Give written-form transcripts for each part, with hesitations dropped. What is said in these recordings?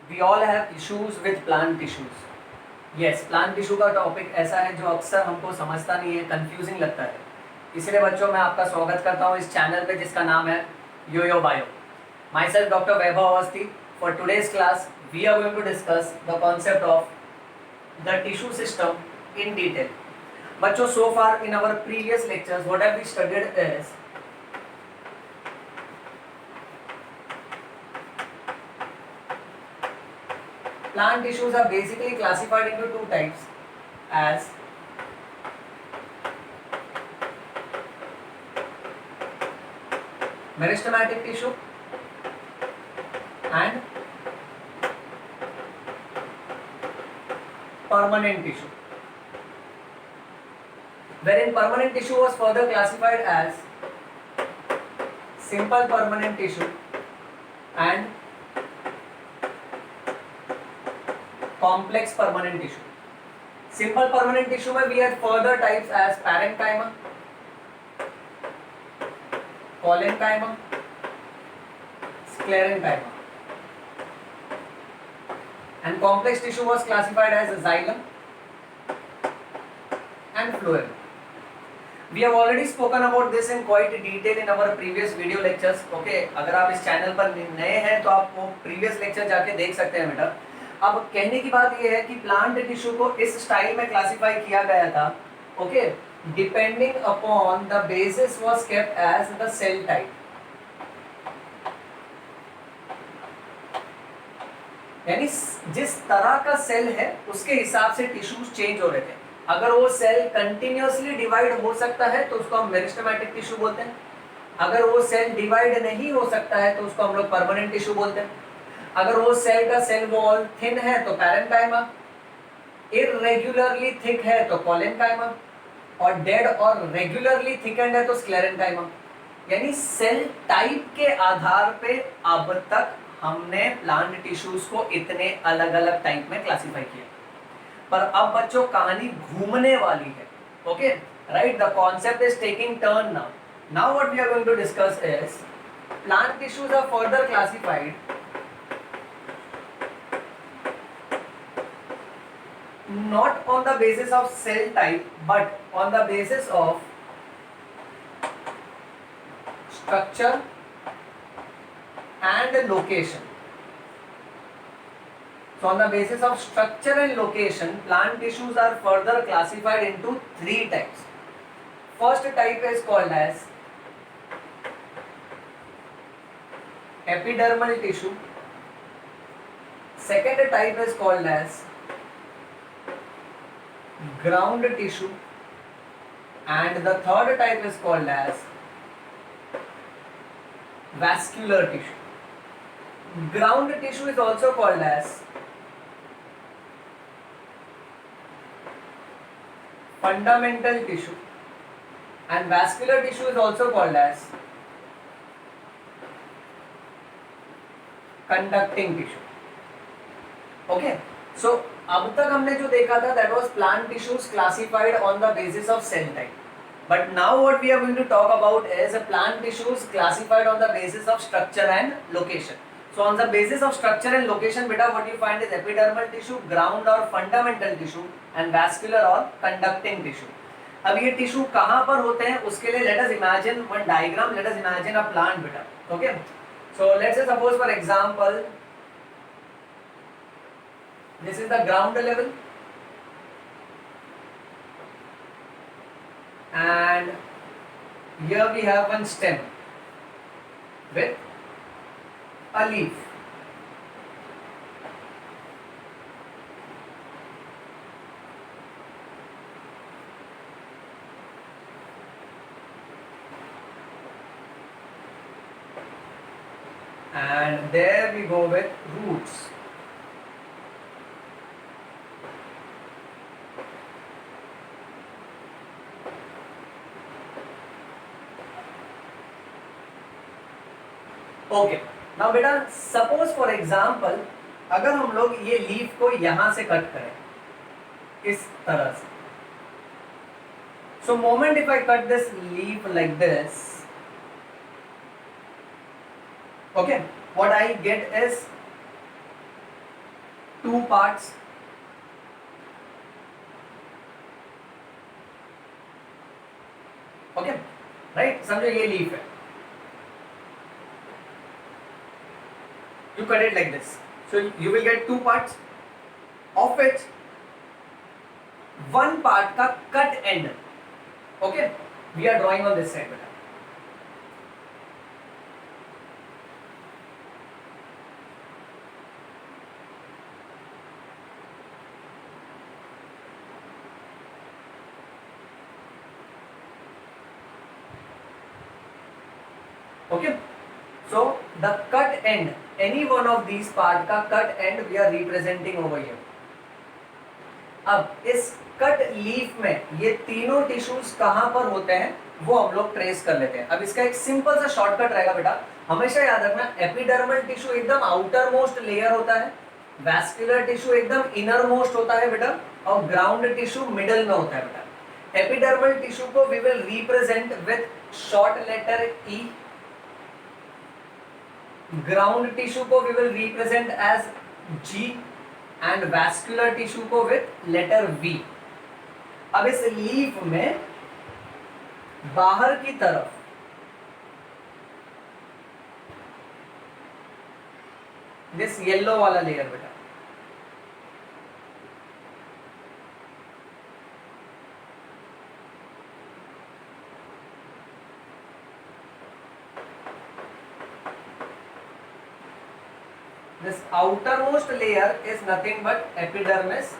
We all have issues with plant tissues. Yes, plant tissue का topic ऐसा है जो अक्सर हमको समझता नहीं है, कंफ्यूजिंग लगता है। इसलिए बच्चों मैं आपका स्वागत करता हूँ इस चैनल पे जिसका नाम है Yoyo Bio. Myself doctor Vaibhav Awasthi. For today's class we are going to discuss the concept of the tissue system in detail. बच्चों, so far in our previous lectures what have we studied is plant tissues are basically classified into two types as meristematic tissue and permanent tissue, wherein permanent tissue was further classified as simple permanent tissue and complex permanent tissue. Simple permanent tissue में we had further types as parenchyma, collenchyma, sclerenchyma, and complex tissue was classified as xylem and phloem. We have already spoken about this in quite detail in our previous video lectures. Okay, अगर आप इस channel पर नए हैं तो आप वो previous lecture जाके देख सकते हैं बेटा। अब कहने की बात यह है कि प्लांट टिश्यू को इस स्टाइल में क्लासिफाई किया गया था, okay, depending upon the basis was kept as the cell type. यानी जिस तरह का सेल है उसके हिसाब से टिश्यूज चेंज हो रहे थे। अगर वो सेल कंटिन्यूअसली डिवाइड हो सकता है तो उसको हम मेरिस्टेमेटिक टिश्यू बोलते हैं। अगर वो सेल डिवाइड नहीं हो सकता है तो उसको हम लोग परमानेंट टिश्यू बोलते हैं। अगर वो सेल का सेल वॉल थिन है तो पैरेंकाइमा, इररेगुलरली थिक है तो कोलेनकाइमा, और डेड और रेगुलरली थिकेंड है तो स्क्लेरेनकाइमा। यानी सेल टाइप के आधार पे अब तक हमने प्लांट टिश्यूज को इतने अलग अलग टाइप में क्लासिफाई किया, पर अब बच्चों कहानी घूमने वाली है। Okay, right, the concept is taking turn now. Now what we are going to discuss is plant tissues are further classified not on the basis of cell type but on the basis of structure and location. So on the basis of structure and location, plant tissues are further classified into three types. First type is called as epidermal tissue. Second type is called as ground tissue, and the third type is called as vascular tissue. Ground tissue is also called as fundamental tissue, and vascular tissue is also called as conducting tissue. Okay, so अब तक हमने जो देखा था that was plant tissues classified on the basis of cell type, but now what we are going to talk about is plant tissues classified on the basis of structure and location. So on the basis of structure and location beta, what you find is epidermal tissue, ground or fundamental tissue, and vascular or conducting tissue. अब ये tissue कहाँ पर होते हैं उसके लिए let us imagine one diagram. Let us imagine a plant beta. Okay, so let's say suppose for example this is the ground level and here we have one stem with a leaf. And there we go with roots. Okay, now बेटा suppose for example अगर हम लोग ये leaf को यहां से cut करें इस तरह से, सो moment if I cut this leaf like this, okay, what I get is two parts. Okay, right? समझो ये लीफ है. You cut it like this. So you will get two parts, of which one part का cut end. Okay, we are drawing on this side बेटा. Okay, so the cut end, any one of these part का cut end we are representing over here. अब इस cut leaf में ये तीनों tissues कहां पर होते हैं वो हम लोग ट्रेस कर लेते हैं. अब इसका एक सिंपल सा शॉर्टकट रहेगा बेटा, हमेशा याद रखना एपिडर्मल टिश्यू एकदम आउटर मोस्ट लेयर होता है, वैस्कुलर टिश्यू एकदम इनर मोस्ट होता है बेटा, और ग्राउंड टिश्यू मिडल में होता है बेटा. एपिडर्मल टिश्यू को we will represent with short letter E, ground tissue को we will represent as G, and vascular tissue को विथ लेटर वी. अब इस लीफ में बाहर की तरफ दिस येलो वाला लेयर बेटा, this outermost layer is nothing but epidermis,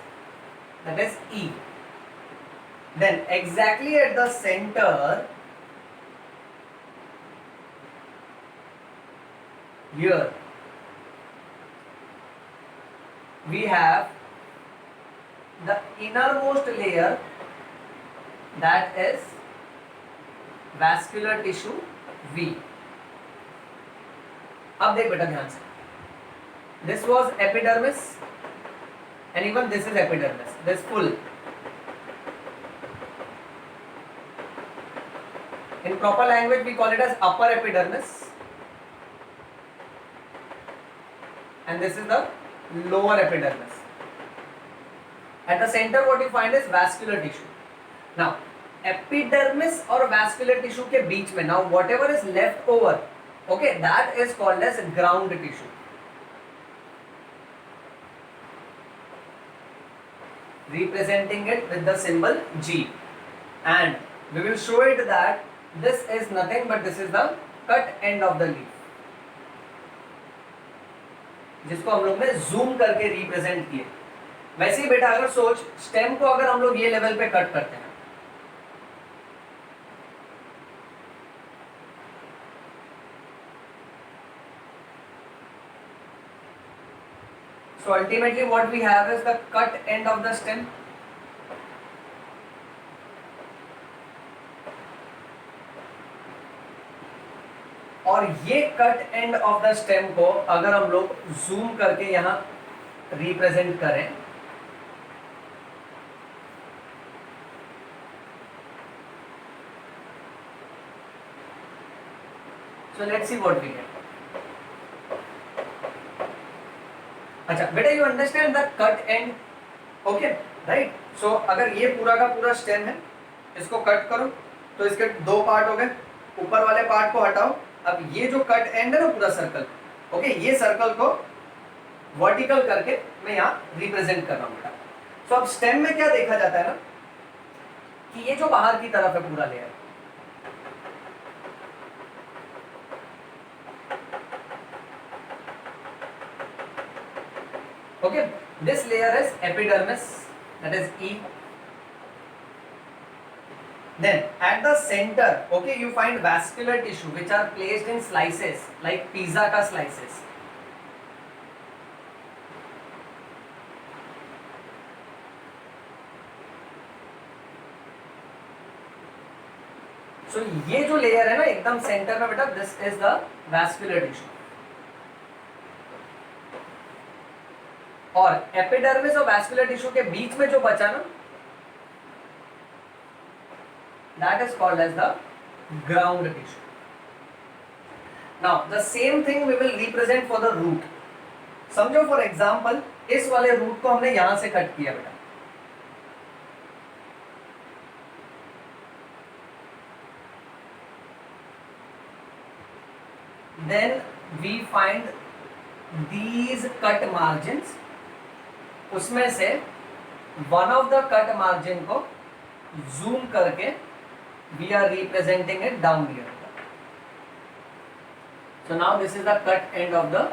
that is E. Then exactly at the center here we have the innermost layer, that is vascular tissue V. अब देख बेटा ध्यान से, this was epidermis and even this is epidermis, this full. In proper language we call it as upper epidermis, and this is the lower epidermis. At the center what you find is vascular tissue. Now epidermis और vascular tissue के बीच में, now whatever is left over, okay, that is called as ground tissue. Representing it with the symbol G, and we will show it that this is nothing but this is the cut end of the leaf, जिसको हम लोग ने zoom करके represent किए. वैसे ही बेटा अगर सोच, स्टेम को अगर हम लोग ये लेवल पे कट करते हैं, so ultimately what we have is the cut end of the stem. और ये cut end of the stem को अगर हम लोग जूम करके यहां रिप्रेजेंट करें, so let's see what we get. अच्छा बेटा, you understand the cut and, okay right. So अगर ये पूरा का पूरा स्टेम है, इसको कट करो तो इसके दो पार्ट हो गए, ऊपर वाले पार्ट को हटाओ. अब ये जो कट एंड है ना पूरा सर्कल, ओके, ये सर्कल को वर्टिकल करके मैं यहाँ रिप्रेजेंट कर रहा हूँ बेटा. सो अब स्टेम में क्या देखा जाता है ना कि ये जो बाहर की तरफ है पूरा layer, okay, this layer is epidermis, that is E. Then at the center, okay, you find vascular tissue which are placed in slices like pizza ka slices. So ये जो लेयर है ना एकदम सेंटर में बेटा, this is the vascular tissue. और epidermis और vascular tissue के बीच में जो बचा ना, that is called as the ground tissue. Now the same thing we will represent for the root. समझो फॉर एग्जाम्पल इस वाले रूट को हमने यहां से कट किया बेटा, then we find these cut margins, उसमें से one of the cut margin को zoom करके we are representing it down here. So now this is the cut end of the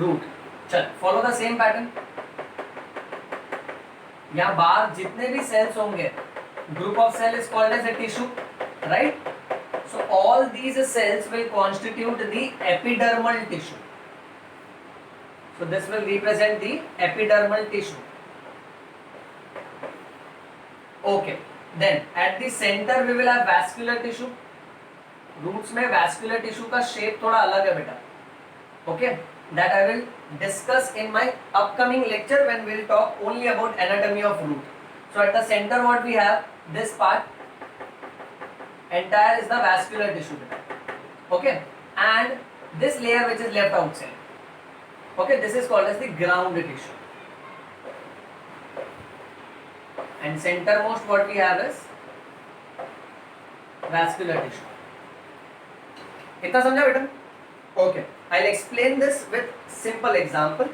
root. चल follow the same pattern. यहाँ बाहर जितने भी cells होंगे, group of cell is called as a tissue, right? So all these cells will constitute the epidermal tissue. So this will represent the epidermal tissue. Okay. Then at the center we will have vascular tissue. Roots में vascular tissue का shape थोड़ा अलग है बेटा. Okay. That I will discuss in my upcoming lecture when we will talk only about anatomy of root. So at the center what we have, this part entire is the vascular tissue beta. Okay, and this layer which is left outside, okay, this is called as the ground tissue, and centermost what we have is vascular tissue. इतना समझा बेटा? Okay, I'll explain this with simple example.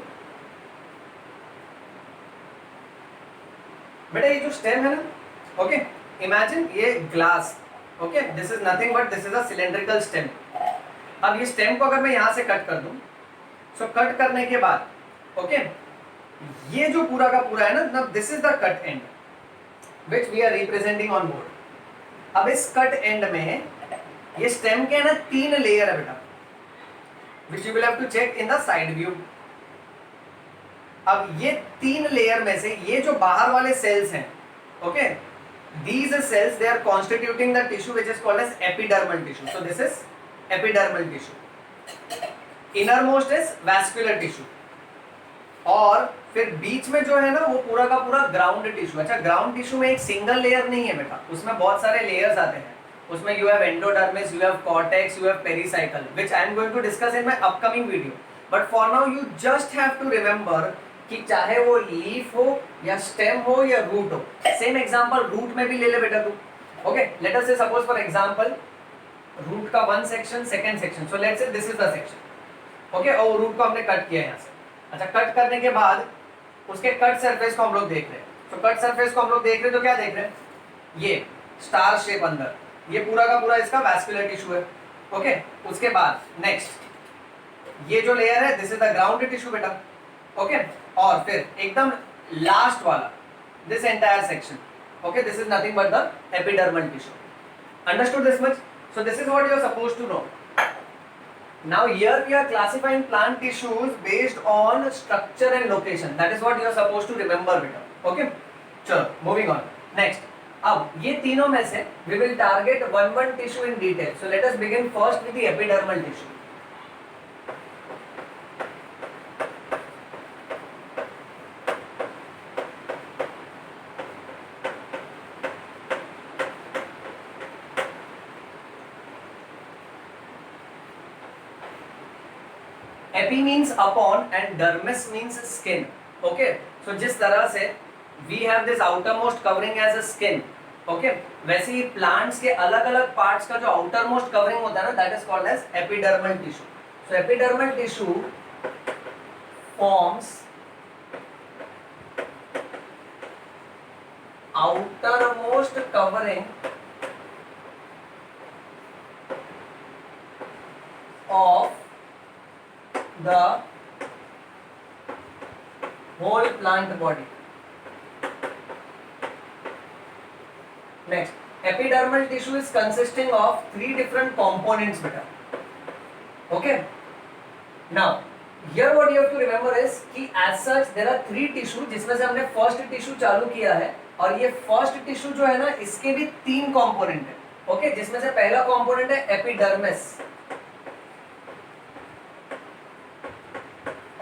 बेटा ये जो stem है ना, okay, imagine ये glass, okay, this is nothing but this is a cylindrical stem. अब ये stem को अगर मैं यहाँ से कट कर दूं, so कट करने के बाद, okay, ये जो पूरा का पूरा है ना, now this is the cut end, which we are representing on board. अब इस cut end में ये stem के है ना 3 layer है बेटा, which you will have to check in the side view. अब ये 3 layer में से ये जो बाहर वाले cells हैं, okay, these cells they are constituting the tissue which is called as epidermal tissue. So this is epidermal tissue. Innermost is vascular tissue. और फिर बीच में जो है ना वो पूरा का पूरा ग्राउंड टिश्यू. अच्छा, ग्राउंड टिश्यू में एक सिंगल लेयर नहीं है बेटा, उसमें बहुत सारे लेयर्स आते हैं. उसमें you have endodermis, you have cortex, you have pericycle, which I am going to discuss in my upcoming video. But for now you just have to remember कि चाहे वो लीफ हो या स्टेम हो या रूट हो, सेम एग्जांपल रूट में भी ले ले बेटा तू. ओके, लेट अस से सपोज फॉर एग्जांपल रूट का 1 section, second section. So let's say this is the section. Okay, और रूट को हमने कट किया यहाँ से. अच्छा, कट करने के बाद उसके कट सरफेस को हम लोग देख रहे हैं. तो कट सरफेस को हम लोग देख रहे हैं तो क्या देख रहे हैं? ये स्टार शेप अंदर, ये पूरा का पूरा इसका वैस्कुलर टिश्यू है. ओके, उसके बाद नेक्स्ट ये जो लेयर है this is the ground tissue बेटा. ओके, और फिर एकदम लास्ट वाला this entire section. Okay, this is nothing but the epidermal tissue. Understood this much? So this is what you are supposed to know. Now here we are classifying plant tissues based on structure and location. That is what you are supposed to remember बेटा. Okay, चलो moving on. Next, अब ये तीनों में से we will target one tissue in detail. So let us begin first with the epidermal tissue. Epi means upon and dermis means skin. Okay, so जिस तरह से we have this outermost covering as a skin. Okay, वैसे ही plants के अलग अलग parts का जो outermost covering होता है ना, that is called as epidermal tissue. So epidermal tissue forms outermost covering of the whole plant body. Next, epidermal tissue is consisting of 3 different components beta. Okay, now here what you have to remember is कि as such there are 3 tissue जिसमें से हमने first tissue चालू किया है, और ये first tissue जो है ना इसके भी 3 component है. Okay, जिसमें से पहला component है epidermis,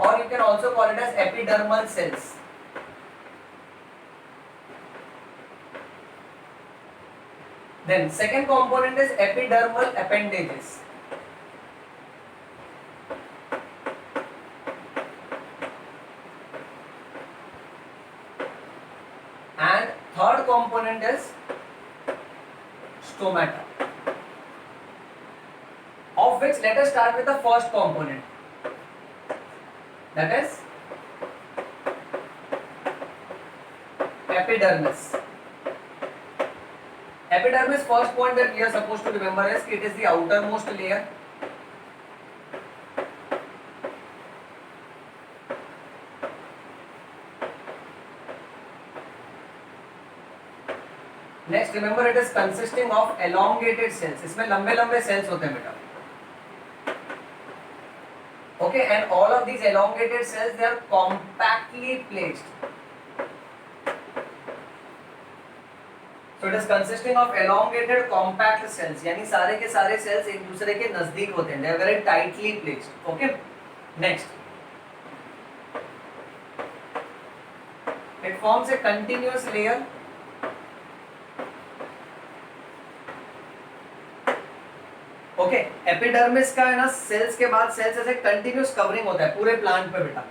or you can also call it as epidermal cells. Then second component is epidermal appendages. third component is stomata, of which let us start with the first component, that is epidermis. Epidermis, first point that we are supposed to remember is it is the outermost layer. Next, remember it is consisting of elongated cells. इसमें लंबे लंबे cells होते हैं बेटा. Okay, and all of these elongated cells, they are compactly placed. So it is consisting of elongated compact cells. यानी सारे के सारे cells एक दूसरे के नजदीक होते हैं. They are very tightly placed. Okay. Next, it forms a continuous layer. Okay, epidermis का है ना, सेल्स के बाद सेल्स ऐसे कंटिन्यूस कवरिंग होता है पूरे प्लांट पे बेटा,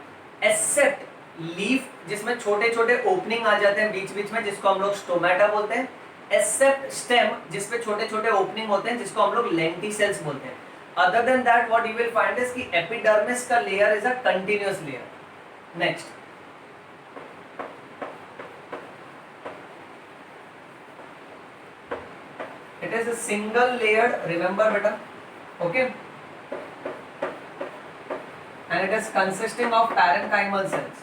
एक्सेप्ट लीफ जिसमें छोटे छोटे ओपनिंग आ जाते हैं बीच बीच में, जिसको हम लोग स्टोमेटा बोलते हैं, एक्सेप्ट स्टेम जिसपे छोटे छोटे ओपनिंग होते हैं, जिसको हम लोग लेंटिसेल्स बोलते हैं. Other than that what you will find is कि एपिडर्मिस का layer is a continuous layer. Next, it is a single layered, remember beta, okay, and it is consisting of parenchymal cells.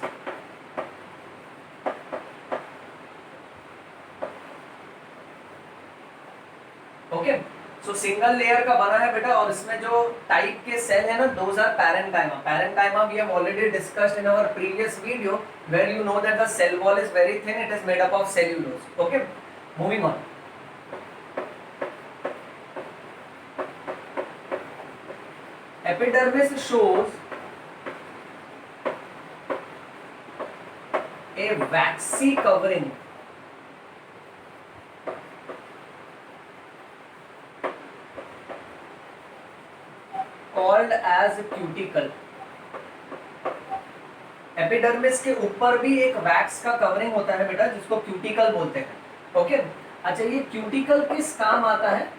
Okay, so single layer का बना है बेटा, और इसमें जो type के सेल है ना, those are parenchyma. Parenchyma we have already discussed in our previous video, where you know that the cell wall is very thin, it is made up of cellulose. Okay, moving on. Epidermis shows a waxy covering called as cuticle. Epidermis के ऊपर भी एक wax का covering होता है बेटा, जिसको cuticle बोलते हैं. ओके, अच्छा ये क्यूटिकल किस काम आता है?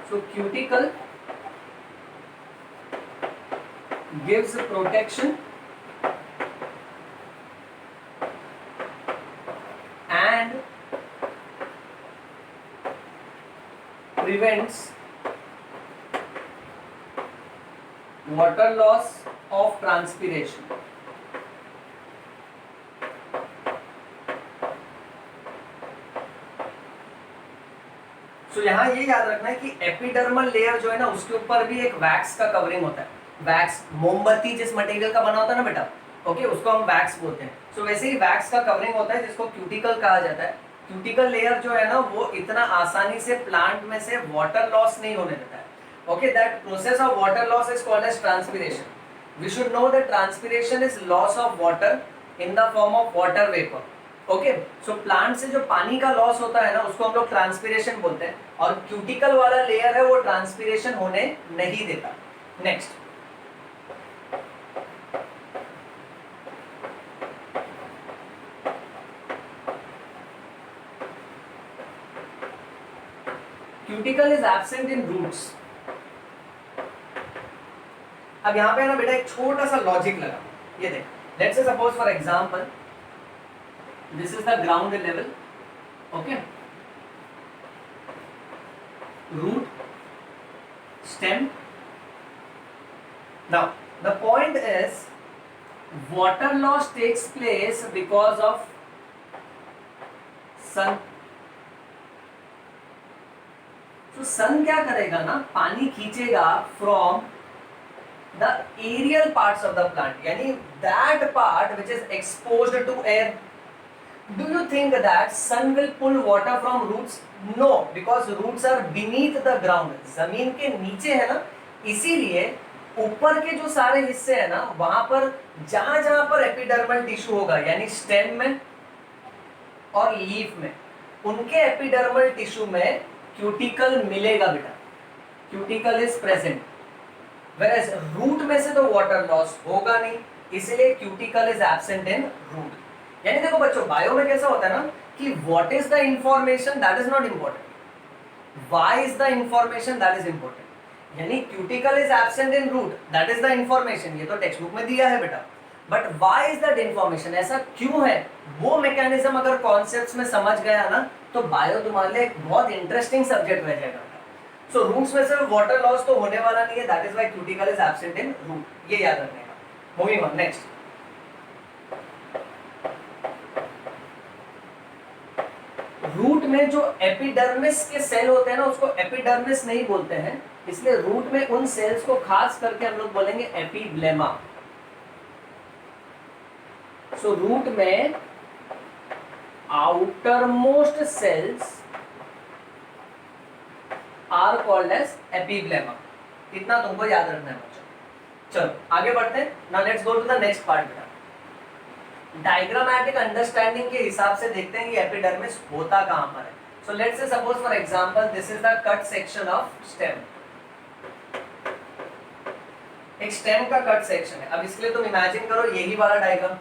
सो cuticle gives protection and prevents water loss of transpiration. So यहाँ ये याद रखना है कि एपिडर्मल लेयर जो है ना, उसके ऊपर भी एक वैक्स का कवरिंग होता है. वैक्स, मोमबत्ती जिस मटेरियल का बना होता है ना बेटा, ओके, उसको हम वैक्स बोलते हैं. सो वैसे ही वैक्स का कवरिंग होता है, जिसको क्यूटिकल कहा जाता है. क्यूटिकल लेयर जो है ना, वो इतना आसानी से प्लांट में से वाटर लॉस नहीं होने देता है. Okay, that process of water loss is called as transpiration. We should know that transpiration is loss of water in the form of water vapour. Okay, so plant से जो पानी का लॉस होता है ना, उसको हम लोग ट्रांसपिरेशन बोलते हैं, और क्यूटिकल वाला लेयर है वो ट्रांसपिरेशन होने नहीं देता. Next, cuticle is absent in roots. अब यहां पे ना बेटा एक छोटा सा लॉजिक लगा. ये देख, let's say suppose for example this is the ground level. Okay, root, stem. Now the point is water loss takes place because of sun. तो सन क्या करेगा ना, पानी खींचेगा from the aerial parts of the plant, यानी that part which is exposed to air. Do you think that sun will pull water from roots? No, because roots are beneath the ground, जमीन के नीचे है ना, इसीलिए ऊपर के जो सारे हिस्से है ना, वहां पर जहां जहां पर एपिडर्मल टिश्यू होगा, यानी स्टेम में और लीफ में, उनके एपिडर्मल टिश्यू में क्यूटिकल मिलेगा बेटा. Cuticle is present, whereas root में से तो वाटर लॉस होगा नहीं, इसलिए cuticle is absent in root. यानी देखो बच्चों, बायो में कैसा होता है ना कि what is the information that is not important, why is the information that is important. यानी cuticle is absent in root, that is the information, ये तो टेक्स्ट बुक में दिया है बेटा, but why is that information, ऐसा क्यों है, वो मैकेनिज्म अगर कॉन्सेप्ट्स में समझ गया ना तो बायो तुम्हारे लिए एक बहुत इंटरेस्टिंग सब्जेक्ट रह जाएगा। सो रूट्स में सिर्फ वाटर लॉस तो होने वाला नहीं है, that is why cuticle is absent in root, ये याद रखने का। मूविंग ऑन नेक्स्ट, रूट में जो एपिडर्मिस के सेल होते हैं ना उसको एपिडर्मिस नहीं बोलते हैं, इसलिए रूट में उन सेल्स को खास करके हम लोग बोलेंगे एपिब्लेमा। सो रूट में outermost cells are called as epiblema, इतना तुमको याद रखना है बच्चों। चलो आगे बढ़ते हैं, now let's go to the next part बेटा। डायग्रामेटिक अंडरस्टैंडिंग के हिसाब से देखते हैं कि एपिडर्मिस होता कहां पर है। So let's say suppose for example this is the cut section of stem, एक स्टेम का कट सेक्शन है। अब इसके लिए तुम इमेजिन करो यही वाला डायग्राम,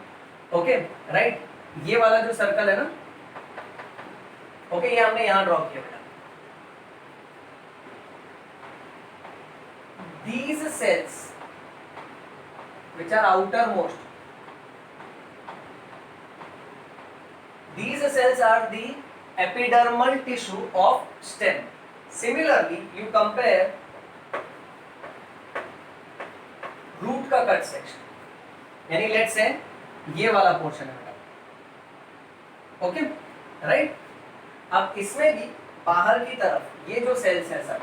ओके राइट, ये वाला जो सर्कल है ना, ओके ये हमने यहां ड्रॉ किया बेटा। These cells which are outermost, these cells are the epidermal tissue of stem. Similarly, you compare root का cut section, यानी let's say ये वाला पोर्शन है बेटा, ओके राइट। अब इसमें भी बाहर की तरफ ये जो सेल्स है सब,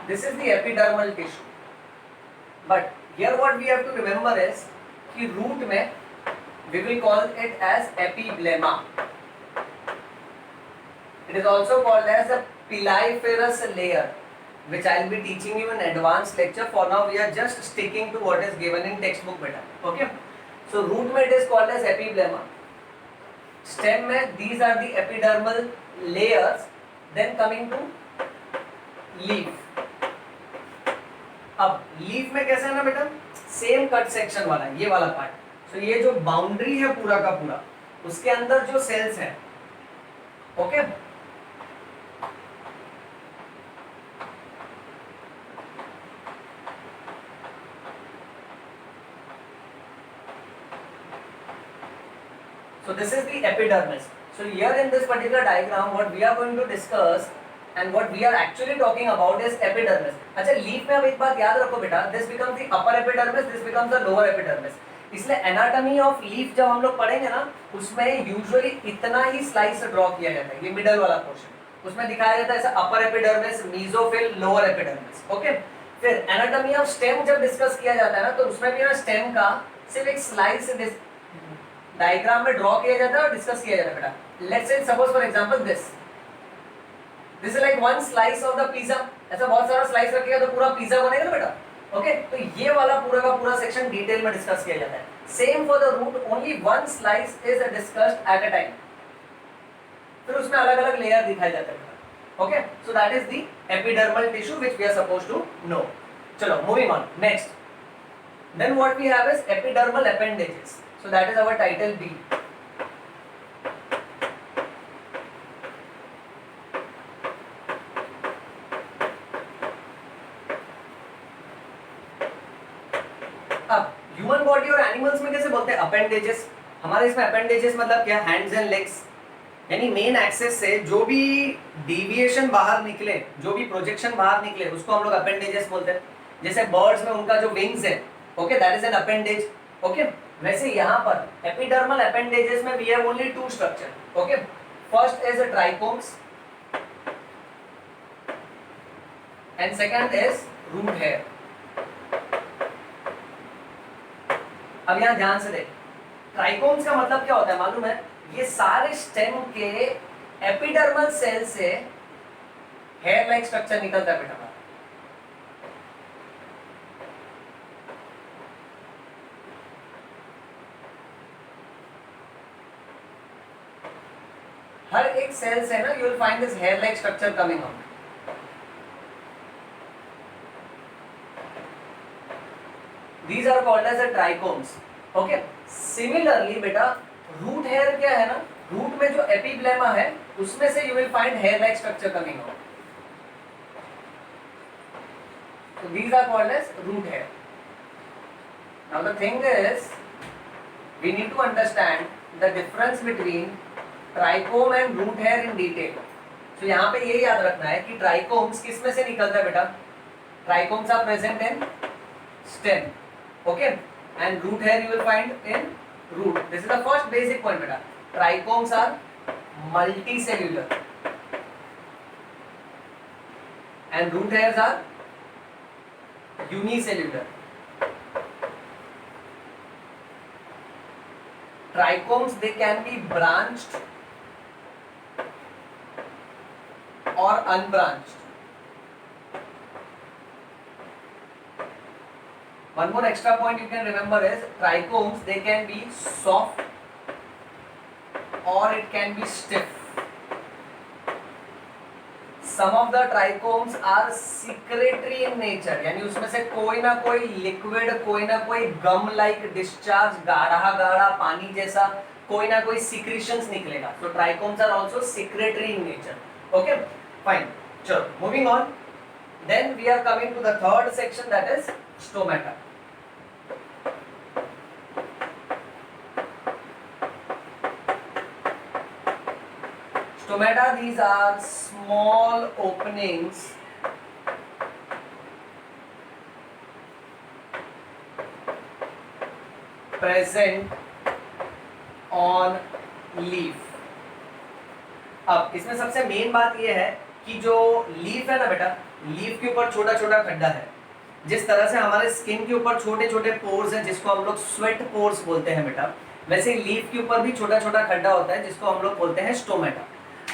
this is the epidermal tissue, but here what we have to remember is कि root में we will call it as epiblema, it is also called as a piliferous layer which I will be teaching you in advanced lecture. For now we are just sticking to what is given in textbook beta, okay. So root में it is called as epiblema, stem में these are the epidermal layers, then coming to leaf। अब leaf में कैसा है ना बेटा, same cut section वाला ये वाला पार्ट। सो ये जो बाउंड्री है पूरा का पूरा, उसके अंदर जो सेल्स हैं, okay so this is the epidermis. So here in this particular diagram what we are going to discuss and what we are actually talking about is epidermis। अच्छा लीफ में अब एक बात याद रखो बेटा, this becomes the upper epidermis, this becomes the lower epidermis। इसलिए anatomy of leaf जब हम लोग पढ़ेंगे ना उसमें यूजुअली इतना ही स्लाइस ड्रॉ किया जाता है, ये मिडल वाला पोर्शन उसमें दिखाया जाता है ऐसा upper epidermis, mesophyll, lower epidermis, okay. फिर एनाटॉमी ऑफ स्टेम जब डिस्कस किया जाता है ना तो उसमें भी ना स्टेम का सिर्फ एक स्लाइस डायग्राम में ड्रॉ किया जाता है और डिस्कस किया जाता है बेटा। Let's say suppose for example this is like one slice of the pizza, ऐसा बहुत सारा स्लाइस रखिएगा तो पूरा पिज्जा बनेगा ना बेटा, ओके। तो ये वाला पूरा का पूरा सेक्शन डिटेल में डिस्कस किया जाता है। Same for the root, only one slice is discussed at a time, फिर उसमें अलग अलग लेयर दिखाए जाते हैं, okay. So that is the epidermal tissue which we are supposed to know. चलो moving on next, then what we have is epidermal appendages. So that is our title B. अब human body और animals में कैसे बोलते हैं appendages, हमारे इसमें appendages मतलब क्या, हैंड्स एंड लेग्स, यानी मेन एक्सेस से जो भी डिविएशन बाहर निकले, जो भी प्रोजेक्शन बाहर निकले उसको हम लोग अपेंडेजेस बोलते हैं। जैसे बर्ड्स में उनका जो विंग्स है, okay that is an appendage, okay. वैसे यहाँ पर एपिडर्मल अपेंडेजेस में we have only two structure, okay. First is trichomes and second is root hair. अब यहाँ ध्यान से देख, ट्राइकोम्स का मतलब क्या होता है मालूम है, ये सारे स्टेम के एपिडर्मल सेल से हेयर लाइक स्ट्रक्चर निकलता है बेटा। हर एक सेल से ना you will find this hair like structure coming out. These are called as the trichomes. Okay. Similarly बेटा रूट हेयर क्या है ना, रूट में जो एपिब्लेमा है उसमें से you will find hair like structure coming out. So these are called as root hair. Now the thing is, we need to understand the difference between trichome and root hair in detail. So यहाँ पे ये याद रखना है कि trichomes किस में से निकलता है बेटा? Trichomes are present in stem, okay, and root hair you will find in root. This is the first basic point beta. Trichomes are multicellular and root hairs are unicellular. Trichomes, they can be branched or unbranched. One more extra point you can remember is trichomes, they can be soft or it can be stiff. Some of the trichomes are secretory in nature, यानी उसमें से कोई ना कोई liquid, कोई ना कोई गम like discharge, गाढ़ा गाढ़ा पानी जैसा कोई ना कोई secretions निकलेगा. So trichomes are also secretory in nature. Okay, fine. चलो, moving on. Then we are coming to the third section, that is stomata. Stomata, these are small openings present on leaf. अब इसमें सबसे main बात यह है कि जो leaf है ना बेटा, लीफ के ऊपर छोटा छोटा खड्डा है. जिस तरह से हमारे स्किन के ऊपर छोटे छोटे पोर्स हैं जिसको हम लोग स्वेट पोर्स बोलते हैं बेटा, वैसे लीफ के ऊपर भी छोटा छोटा खड्डा होता है जिसको हम लोग बोलते हैं स्टोमेटा.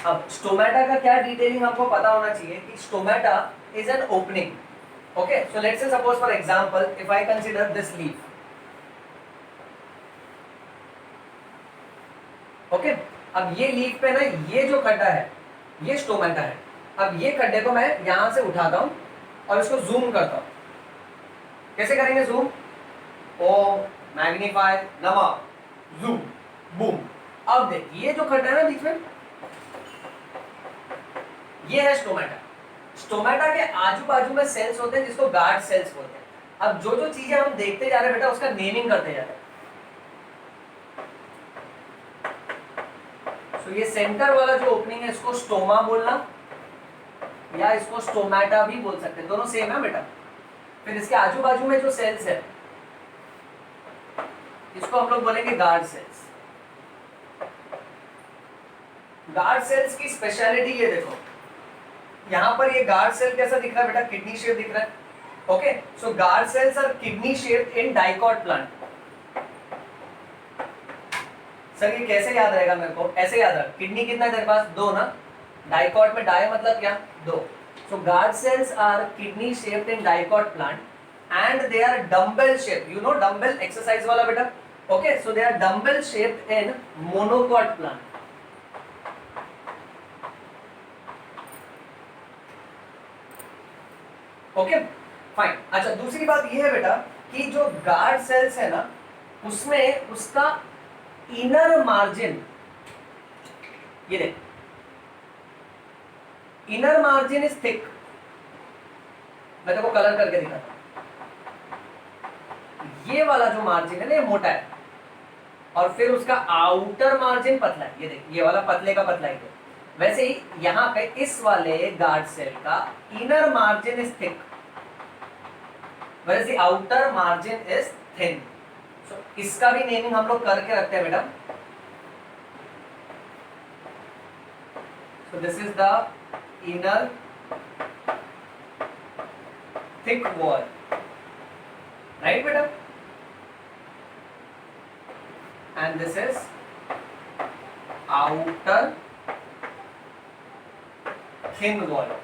अब स्टोमेटा का क्या डिटेलिंग हमको पता होना चाहिए कि stomata is an opening. Okay, so let's say suppose for example if I consider this leaf. Okay, अब ये लीफ पे ना ये जो खड्डा है ये स्टोमेटा है. अब ये खड्डे को मैं यहां से उठाता हूं और इसको जूम करता हूं. कैसे करेंगे जूम? ओ मैग्नीफाई नमा जूम बूम. अब देख ये जो खड्डा है ना बीच में, ये है स्टोमेटा. स्टोमेटा के आजू बाजू में सेल्स होते हैं जिसको गार्ड सेल्स बोलते हैं. अब जो जो चीजें हम देखते जा रहे हैं बेटा उसका नेमिंग करते जा रहे हैं. तो ये सेंटर वाला जो ओपनिंग है इसको स्टोमा बोलना या इसको स्टोमेटा भी बोल सकते हैं, दोनों सेम है बेटा. फिर इसके आजू बाजू में जो सेल्स है इसको हम लोग बोलेंगे गार्ड सेल्स. गार्ड सेल्स की स्पेशलिटी ये देखो, यहां पर ये गार्ड सेल कैसा दिख रहा है बेटा? किडनी शेप दिख रहा है. Okay, so guard cells are kidney shaped in dicot plant. Sir ये कैसे याद रहेगा मेरे को? ऐसे याद रख, किडनी कितना है तेरे पास? दो ना. डाइकॉट में डाई मतलब क्या? दो. So guard cells are kidney shaped in dicot plant and they are dumbbell shaped. You know dumbbell exercise वाला बेटा. Okay, so they are dumbbell shaped in monocot plant. Okay fine. अच्छा, दूसरी बात ये है बेटा कि जो गार्ड सेल्स है ना उसमें उसका इनर मार्जिन, ये देख, इनर मार्जिन इज थिक. मैं तेरे को कलर करके दिखाता हूं. ये वाला जो मार्जिन है ना ये मोटा है और फिर उसका आउटर मार्जिन पतला है. ये देख, ये वाला पतले का पतला है. वैसे ही यहां पे इस वाले गार्ड सेल का inner margin is thick whereas the outer margin is thin. So इसका भी नेमिंग हम लोग करके रखते हैं बेटा. So this is the inner thick wall, right बेटा? And this is outer thin wall.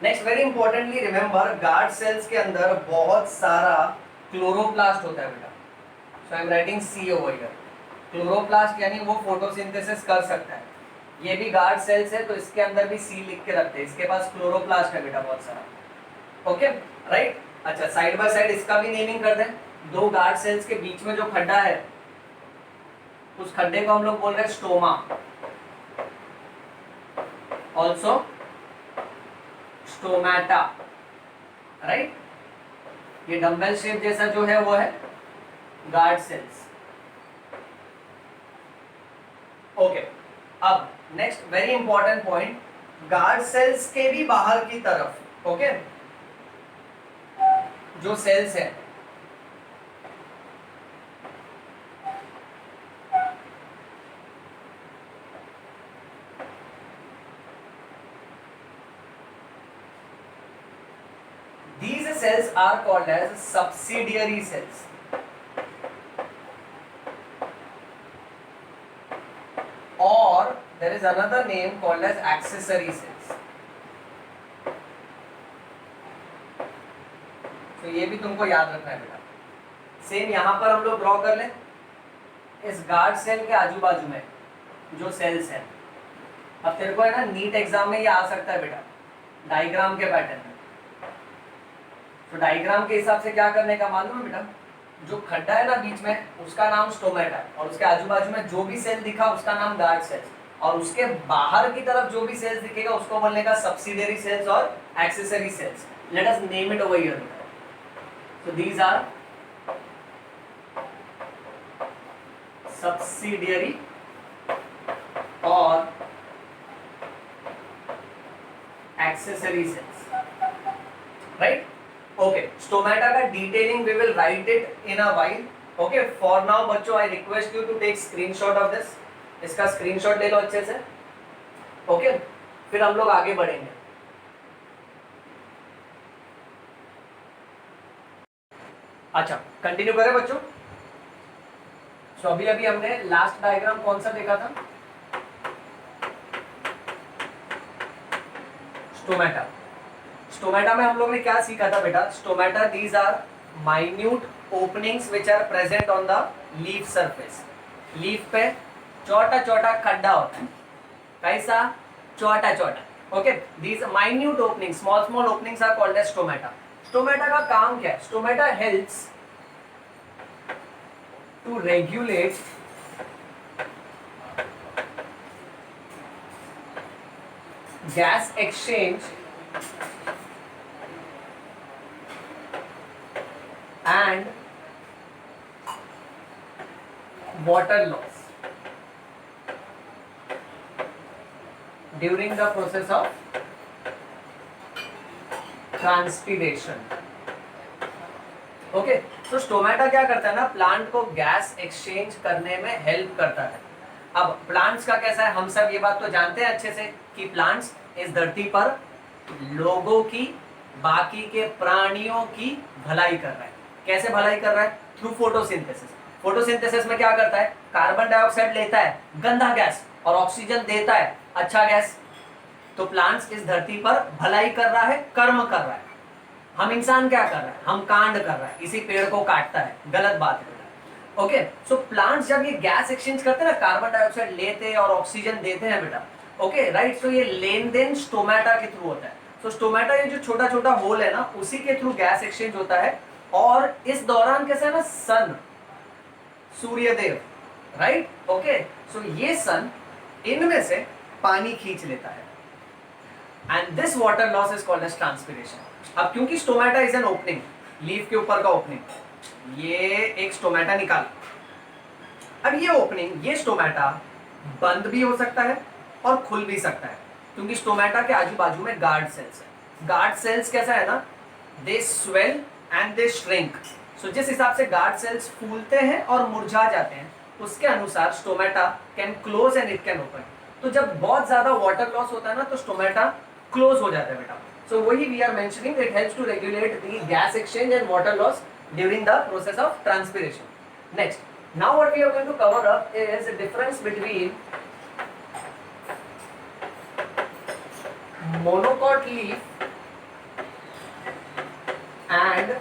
Next, very importantly remember, guard cells के अंदर बहुत सारा क्लोरोप्लास्ट होता है बेटा. So I am writing C over here. Chloroplast यानी वो फोटोसिंथेसिस कर सकता है. ये भी गार्ड सेल्स है तो इसके अंदर भी सी लिख के रखते हैं. इसके पास क्लोरोप्लास्ट है बेटा बहुत सारा. Okay right. अच्छा, साइड बाय साइड इसका भी नेमिंग कर दें। दो गार्ड सेल्स के बीच में जो खड्डा है उस खड्डे को हम लोग बोल रहे हैं स्टोमा, ऑल्सो स्टोमेटा, राइट। ये डंबल शेप जैसा जो है वो है गार्ड सेल्स। ओके, अब next very important point, guard cells के भी बाहर की तरफ, ओके, जो सेल्स है these cells are called as subsidiary cells, or there is another name called as accessory cells. तो ये भी तुमको याद रखना है बेटा। सेम यहां पर हम लोग ड्रॉ कर लें, इस गार्ड सेल के आजू बाजू में जो सेल्स हैं। अब तेरे को है ना नीट एग्जाम में ये आ सकता है बेटा डायग्राम के पैटर्न में। तो डायग्राम के हिसाब से क्या करने का मालूम है बेटा, जो खड्डा है ना बीच में उसका नाम स्टोमेटा, और उसके आजू बाजू में जो भी सेल दिखा उसका नाम गार्ड सेल्स, और उसके बाहर की तरफ जो भी सेल्स दिखेगा उसको बोलने का सब्सिडियरी सेल्स और accessory cells. Let us name it over here. So these are subsidiary or accessory cells, right? Okay, stomata का detailing we will write it in a while. Okay, for now बच्चों I request you to take screenshot of this. इसका screenshot ले लो अच्छे से। Okay, फिर हम लोग आगे बढ़ेंगे। अच्छा, कंटिन्यू करें बच्चों। सो अभी हमने लास्ट डायग्राम कौन सा देखा था, स्टोमेटा। स्टोमेटा में हम लोग ने क्या सीखा था बेटा, stomata these are minute openings which are present on the leaf surface. Leaf पे छोटा छोटा खड्डा होता है, कैसा, छोटा छोटा। Okay, these minute opening, small small openings are called as stomata. Stomata का काम क्या है, stomata helps to regulate gas exchange and water loss during the process of transpiration. Okay, तो स्टोमेटा क्या करता है ना, प्लांट को गैस एक्सचेंज करने में हेल्प करता है। अब प्लांट्स का कैसा है, हम सब ये बात तो जानते हैं अच्छे से कि प्लांट्स इस धरती पर लोगों की, बाकी के प्राणियों की भलाई कर रहा है। कैसे भलाई कर रहा है, थ्रू फोटोसिंथेसिस। फोटोसिंथेसिस में क्या करता है, कार्बन डाइऑक्साइड लेता है गंदा गैस और ऑक्सीजन देता है अच्छा गैस। तो प्लांट्स इस धरती पर भलाई कर रहा है, कर्म कर रहा है। हम इंसान क्या कर रहा है, हम कांड कर रहा है, इसी पेड़ को काटता है, गलत बात है। ओके, सो प्लांट्स जब ये गैस एक्सचेंज करते हैं ना, कार्बन डाइऑक्साइड लेते हैं और ऑक्सीजन देते हैं बेटा, ओके राइट। सो ये लेन देन स्टोमेटा के थ्रू होता है। सो स्टोमेटा ये जो छोटा छोटा होल है ना, उसी के थ्रू गैस एक्सचेंज होता है। और इस दौरान कैसा है ना, sun, Suryadev, right, okay, so ये सन इनमें से पानी खींच लेता है, and this water loss is called as transpiration. अब क्योंकि stomata is an opening, leaf के ऊपर का ओपनिंग, ये एक स्टोमेटा निकाल। अब ये ओपनिंग, ये स्टोमेटा बंद भी हो सकता है और खुल भी सकता है, क्योंकि स्टोमेटा के आजू बाजू में गार्ड सेल्स है। गार्ड सेल्स कैसा है ना, दे स्वेल एंड दे श्रिंक। सो जिस हिसाब से गार्ड सेल्स फूलते हैं और मुरझा जाते हैं, उसके अनुसार stomata can close and it can open. तो जब बहुत ज्यादा वाटर लॉस होता है ना, तो स्टोमेटा क्लोज हो जाता है बेटा। So वही we are mentioning, it helps to regulate the gas exchange and water loss during the process of transpiration. Next, now what we are going to cover up is the difference between monocot leaf and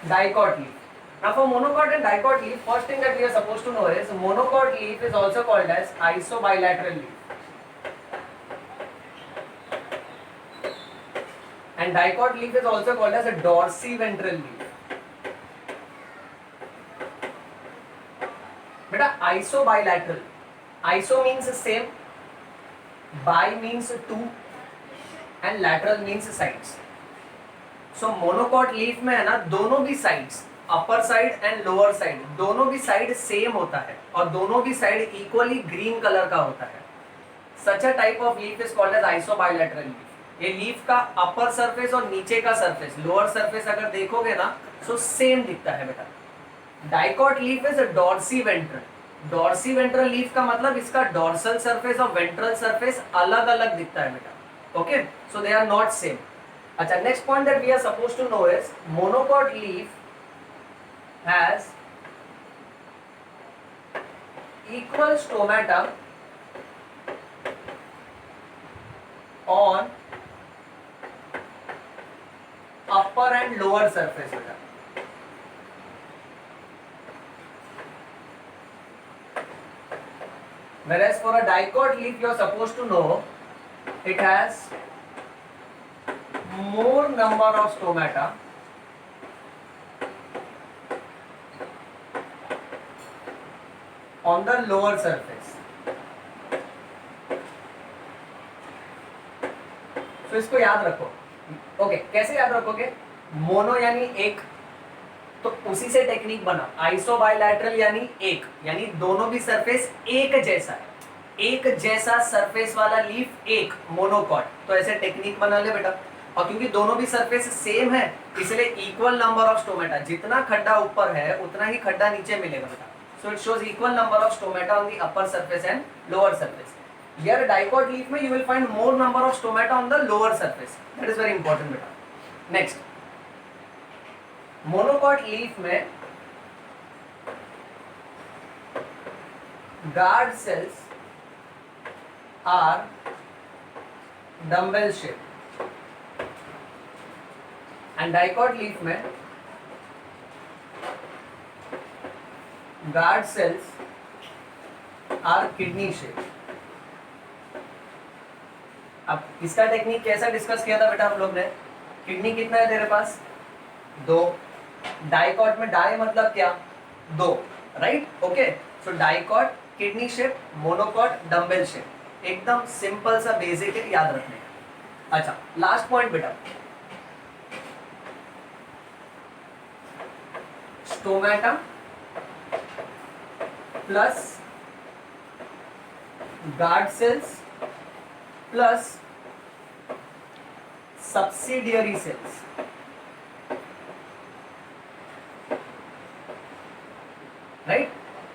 dicot leaf. Now for monocot and dicot leaf, first thing that we are supposed to know is monocot leaf is also called as isobilateral leaf. and dicot leaf is also called as a dorsiventral leaf. beta iso bilateral, iso means same, bi means two and lateral means sides. so monocot leaf में है ना दोनों भी sides, upper side and lower side, दोनों भी side same होता है और दोनों भी साइड इक्वली ग्रीन कलर का होता है. Such a type of leaf is called as isobilateral leaf. ये लीफ का अपर सरफेस और नीचे का सरफेस, लोअर सरफेस अगर देखोगे ना तो सेम दिखता है बेटा. Dicot leaf is dorsiventral. Dorsiventral leaf का मतलब इसका डॉर्सल सरफेस और वेंट्रल सरफेस अलग अलग दिखता है बेटा. Okay, so they are not same. अच्छा, next point that we are supposed to know is monocot leaf has equal stomata on upper and lower surface. Whereas for a dicot leaf you are supposed to know it has more number of stomata on the lower surface. तो इसको याद रखो. Okay, कैसे याद रखोगे? Mono यानी एक, तो उसी से टेक्निक बना. आइसो बाइलैटरल यानी एक, यानी दोनों भी सरफेस एक जैसा है, एक जैसा सरफेस वाला लीफ एक मोनोकॉट. तो ऐसे टेक्निक बना ले बेटा. और क्योंकि दोनों भी सरफेस सेम है इसलिए इक्वल नंबर ऑफ स्टोमेटा, जितना खड्डा ऊपर है उतना ही खड्डा नीचे मिलेगा बेटा. So it shows equal number of stomata on the upper surface and lower surface. Here dicot leaf में you will find more number of stomata on the lower surface. That is very important बेटा. Next, monocot leaf में guard cells are dumbbell shaped and dicot leaf में guard cells are kidney shaped. अब इसका technique कैसा discuss किया था बेटा हम लोग ने? किडनी कितना है तेरे पास? दो. डाइकॉट में डाई मतलब क्या? दो, right? Okay, so dicot kidney shape, monocot dumbbell shape. एकदम सिंपल सा बेसिक है, याद रखने का. अच्छा, लास्ट पॉइंट बेटा, stomata plus guard cells plus subsidiary cells. Right?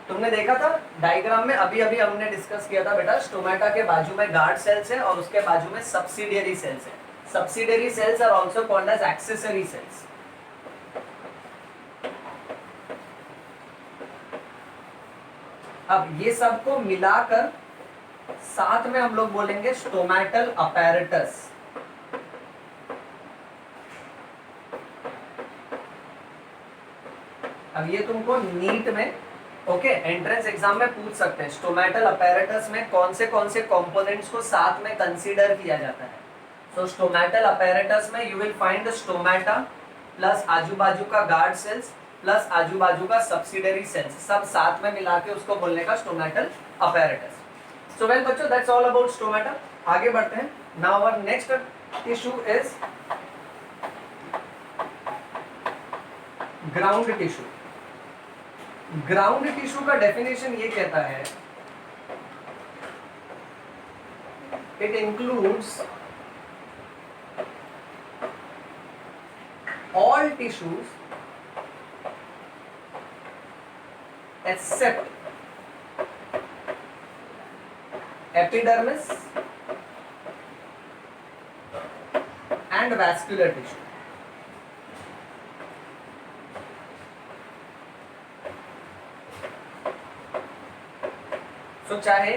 तुमने देखा था डायग्राम में, अभी अभी हमने डिस्कस किया था बेटा, स्टोमेटा के बाजू में गार्ड सेल्स है और उसके बाजू में सब्सिडियरी सेल्स है. Subsidiary cells are also called as accessory cells. अब ये सबको मिलाकर साथ में हम लोग बोलेंगे स्टोमेटल अपैरेटस. अब ये तुमको नीट में ओके एंट्रेंस एग्जाम में पूछ सकते हैं. स्टोमेटल अपैरेटस में कौन से कंपोनेंट्स को साथ में कंसीडर किया जाता है? सो स्टोमेटल अपैरेटस में you will find the stomata plus आजू बाजू का गार्ड सेल्स प्लस आजू बाजू का सब्सिडियरी सेल्स, सब साथ में मिला के उसको बोलने का स्टोमेटल अपैरेटस. सो वेल बच्चों, दैट्स ऑल अबाउट स्टोमेटा. आगे बढ़ते हैं. Now our next tissue is ground tissue. Ground tissue का डेफिनेशन ये कहता है, it includes all tissues except epidermis and vascular tissue. So चाहे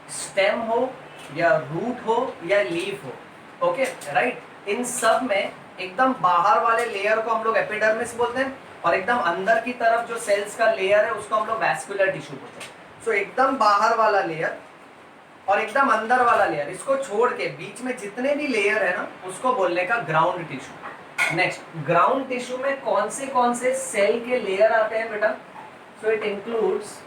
स्टेम हो या रूट हो या लीफ हो, ओके राइट, इन सब में एकदम बाहर वाले लेयर को हम लोग एपिडर्मिस बोलते हैं और एकदम अंदर की तरफ जो सेल्स का लेयर है उसको हम लोग वैस्कुलर टिश्यू बोलते हैं. सो एकदम बाहर वाला लेयर और एकदम अंदर वाला लेयर, इसको छोड़ के बीच में जितने भी लेयर है ना उसको बोलने का ground tissue. Next, ground tissue में कौन से सेल के लेयर आते हैं बेटा? So it includes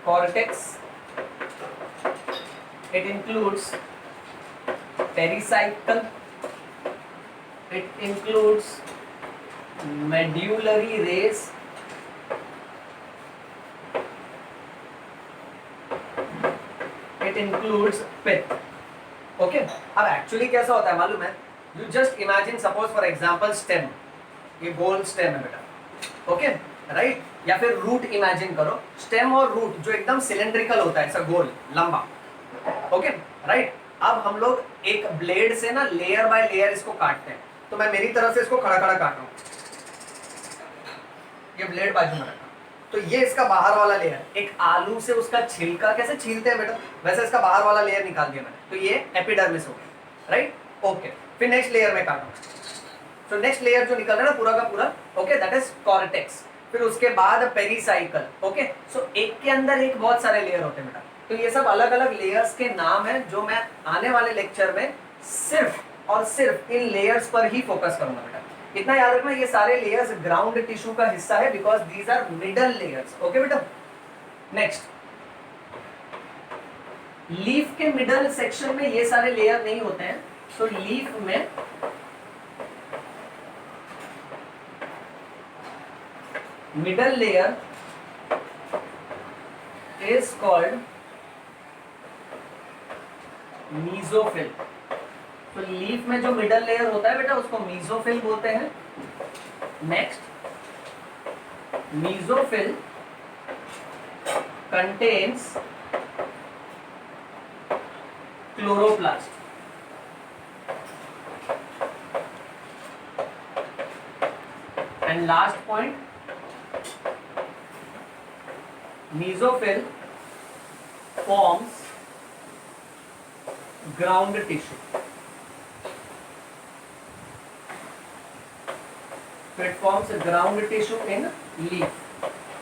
cortex, it includes pericycle, it includes medullary rays, it includes pith. Okay, अब एक्चुअली कैसा होता है मालूम है? You just imagine, suppose for example stem, ये गोल स्टेम है बेटा, ओके राइट, या फिर रूट इमेजिन करो, स्टेम और रूट जो एकदम सिलेंड्रिकल होता है, ऐसा गोल लंबा, ओके राइट। अब हम लोग एक ब्लेड से ना लेयर बाय लेयर इसको काटते हैं, तो मैं मेरी तरफ से इसको खड़ा खड़ा काट रहा हूं, ये ब्लेड बाजू में रखा, तो ये इसका बाहर वाला लेयर, एक आलू से उसका छिलका कैसे छीलते हैं बेटा, वैसे इसका बाहर वाला लेयर निकाल दिया मैंने, तो ये एपिडर्मिस हो गया, राइट, ओके। फिर नेक्स्ट लेयर में काटूं, तो नेक्स्ट लेयर जो निकल रहा है ना पूरा का पूरा, ओके, दैट इज कॉर्टेक्स। फिर उसके बाद पेरिसाइकल, ओके। सो एक के अंदर एक बहुत सारे लेयर होते हैं बेटा, तो ये सब अलग अलग लेयर्स के नाम हैं जो मैं आने वाले लेक्चर में सिर्फ और सिर्फ इन लेयर्स पर ही फोकस करूंगा बेटा। इतना याद रखना, ये सारे लेयर्स ग्राउंड टिश्यू का हिस्सा है because these are middle layers, okay बेटा। नेक्स्ट, लीफ के मिडल सेक्शन में ये सारे लेयर नहीं होते हैं, तो लीफ में middle layer is called mesophyll. तो लीफ में जो मिडल लेयर होता है बेटा उसको मीजोफिल बोलते हैं। Next, mesophyll contains chloroplast. And last point, mesophyll forms ground tissue. So it forms ground tissue in leaf.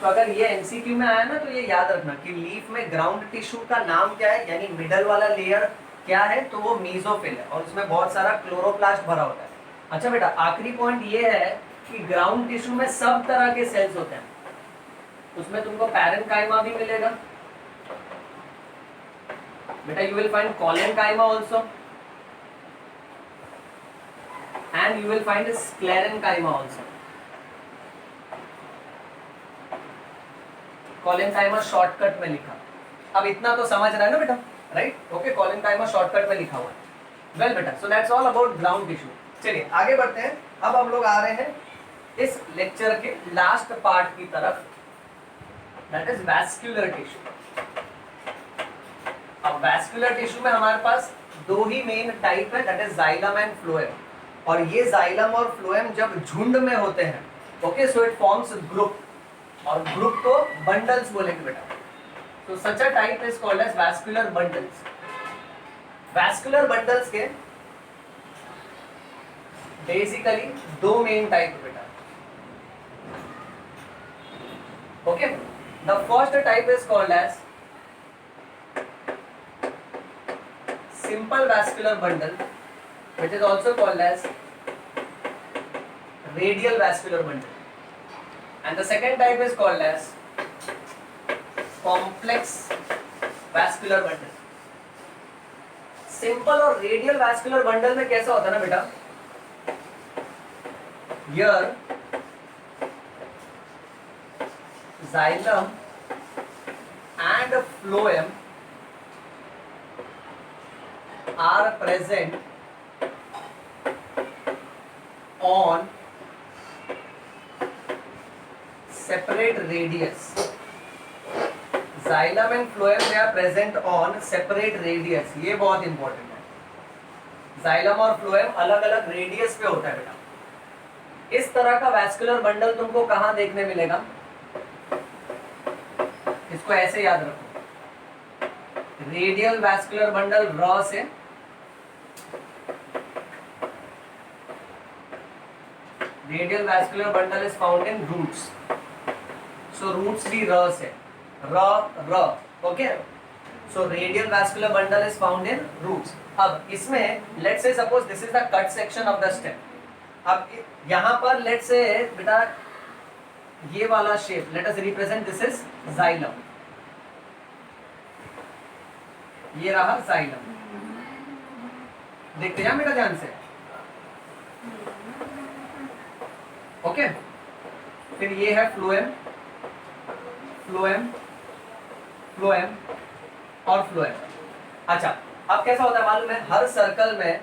तो अगर ये एमसीक्यू में आया ना तो ये याद रखना कि लीफ में ग्राउंड टिश्यू का नाम क्या है, यानी मिडल वाला लेयर क्या है, तो वो मीजोफिल है और उसमें बहुत सारा क्लोरोप्लास्ट भरा होता है। अच्छा बेटा, आखिरी पॉइंट ये है कि ग्राउंड टिश्यू में सब तरह के सेल्स होते हैं, उसमें तुमको पैरेन्काइमा भी मिलेगा बेटा, you will find collenchyma also and you will find sclerenchyma also. collenchyma shortcut में लिखा, अब इतना तो समझ रहा है ना बेटा, राइट, ओके। collenchyma शॉर्टकट में लिखा हुआ है। वेल बेटा, so that's all about ground tissue. चलिए आगे बढ़ते हैं, अब हम लोग आ रहे हैं इस लेक्चर के लास्ट पार्ट की तरफ, दैट इज वैस्कुलर टिश्यू। अब वैस्कुलर टिश्यू में हमारे पास दो ही मेन टाइप है, that is xylem and phloem. और ये जाइलम और फ्लोएम जब झुंड में होते हैं, okay, so it forms group, और ग्रुप को बंडल्स बोलेंगे बेटा। तो such a type is called as vascular bundles. Vascular bundles के बेसिकली दो मेन टाइप बेटा, okay. The first type is called as simple vascular bundle, which is also called as radial vascular bundle, and the second type is called as complex vascular bundle. simple और radial vascular bundle में कैसा होता है ना बेटा, here xylem and phloem are present on separate radius. Xylem and phloem they are present on separate radius. ये बहुत important है। Xylem और phloem अलग अलग रेडियस पे होता है बेटा। इस तरह का वैस्कुलर बंडल तुमको कहाँ देखने मिलेगा, इसको ऐसे याद रखो, रेडियल वैस्कुलर बंडल रॉ से, radial vascular bundle is found in roots, so roots भी र से, र okay. So radial vascular bundle is found in roots. अब इसमें let's say suppose this is the cut section of the stem. अब यहां पर लेट्स से बेटा ये वाला shape let us represent this is xylem. ये रहा जाइलम. देखते हैं बेटा ध्यान से. ओके. फिर ये है फ्लोएम, फ्लोएम, फ्लोएम और फ्लोएम. अच्छा, अब कैसा होता है मालूम है, हर सर्कल में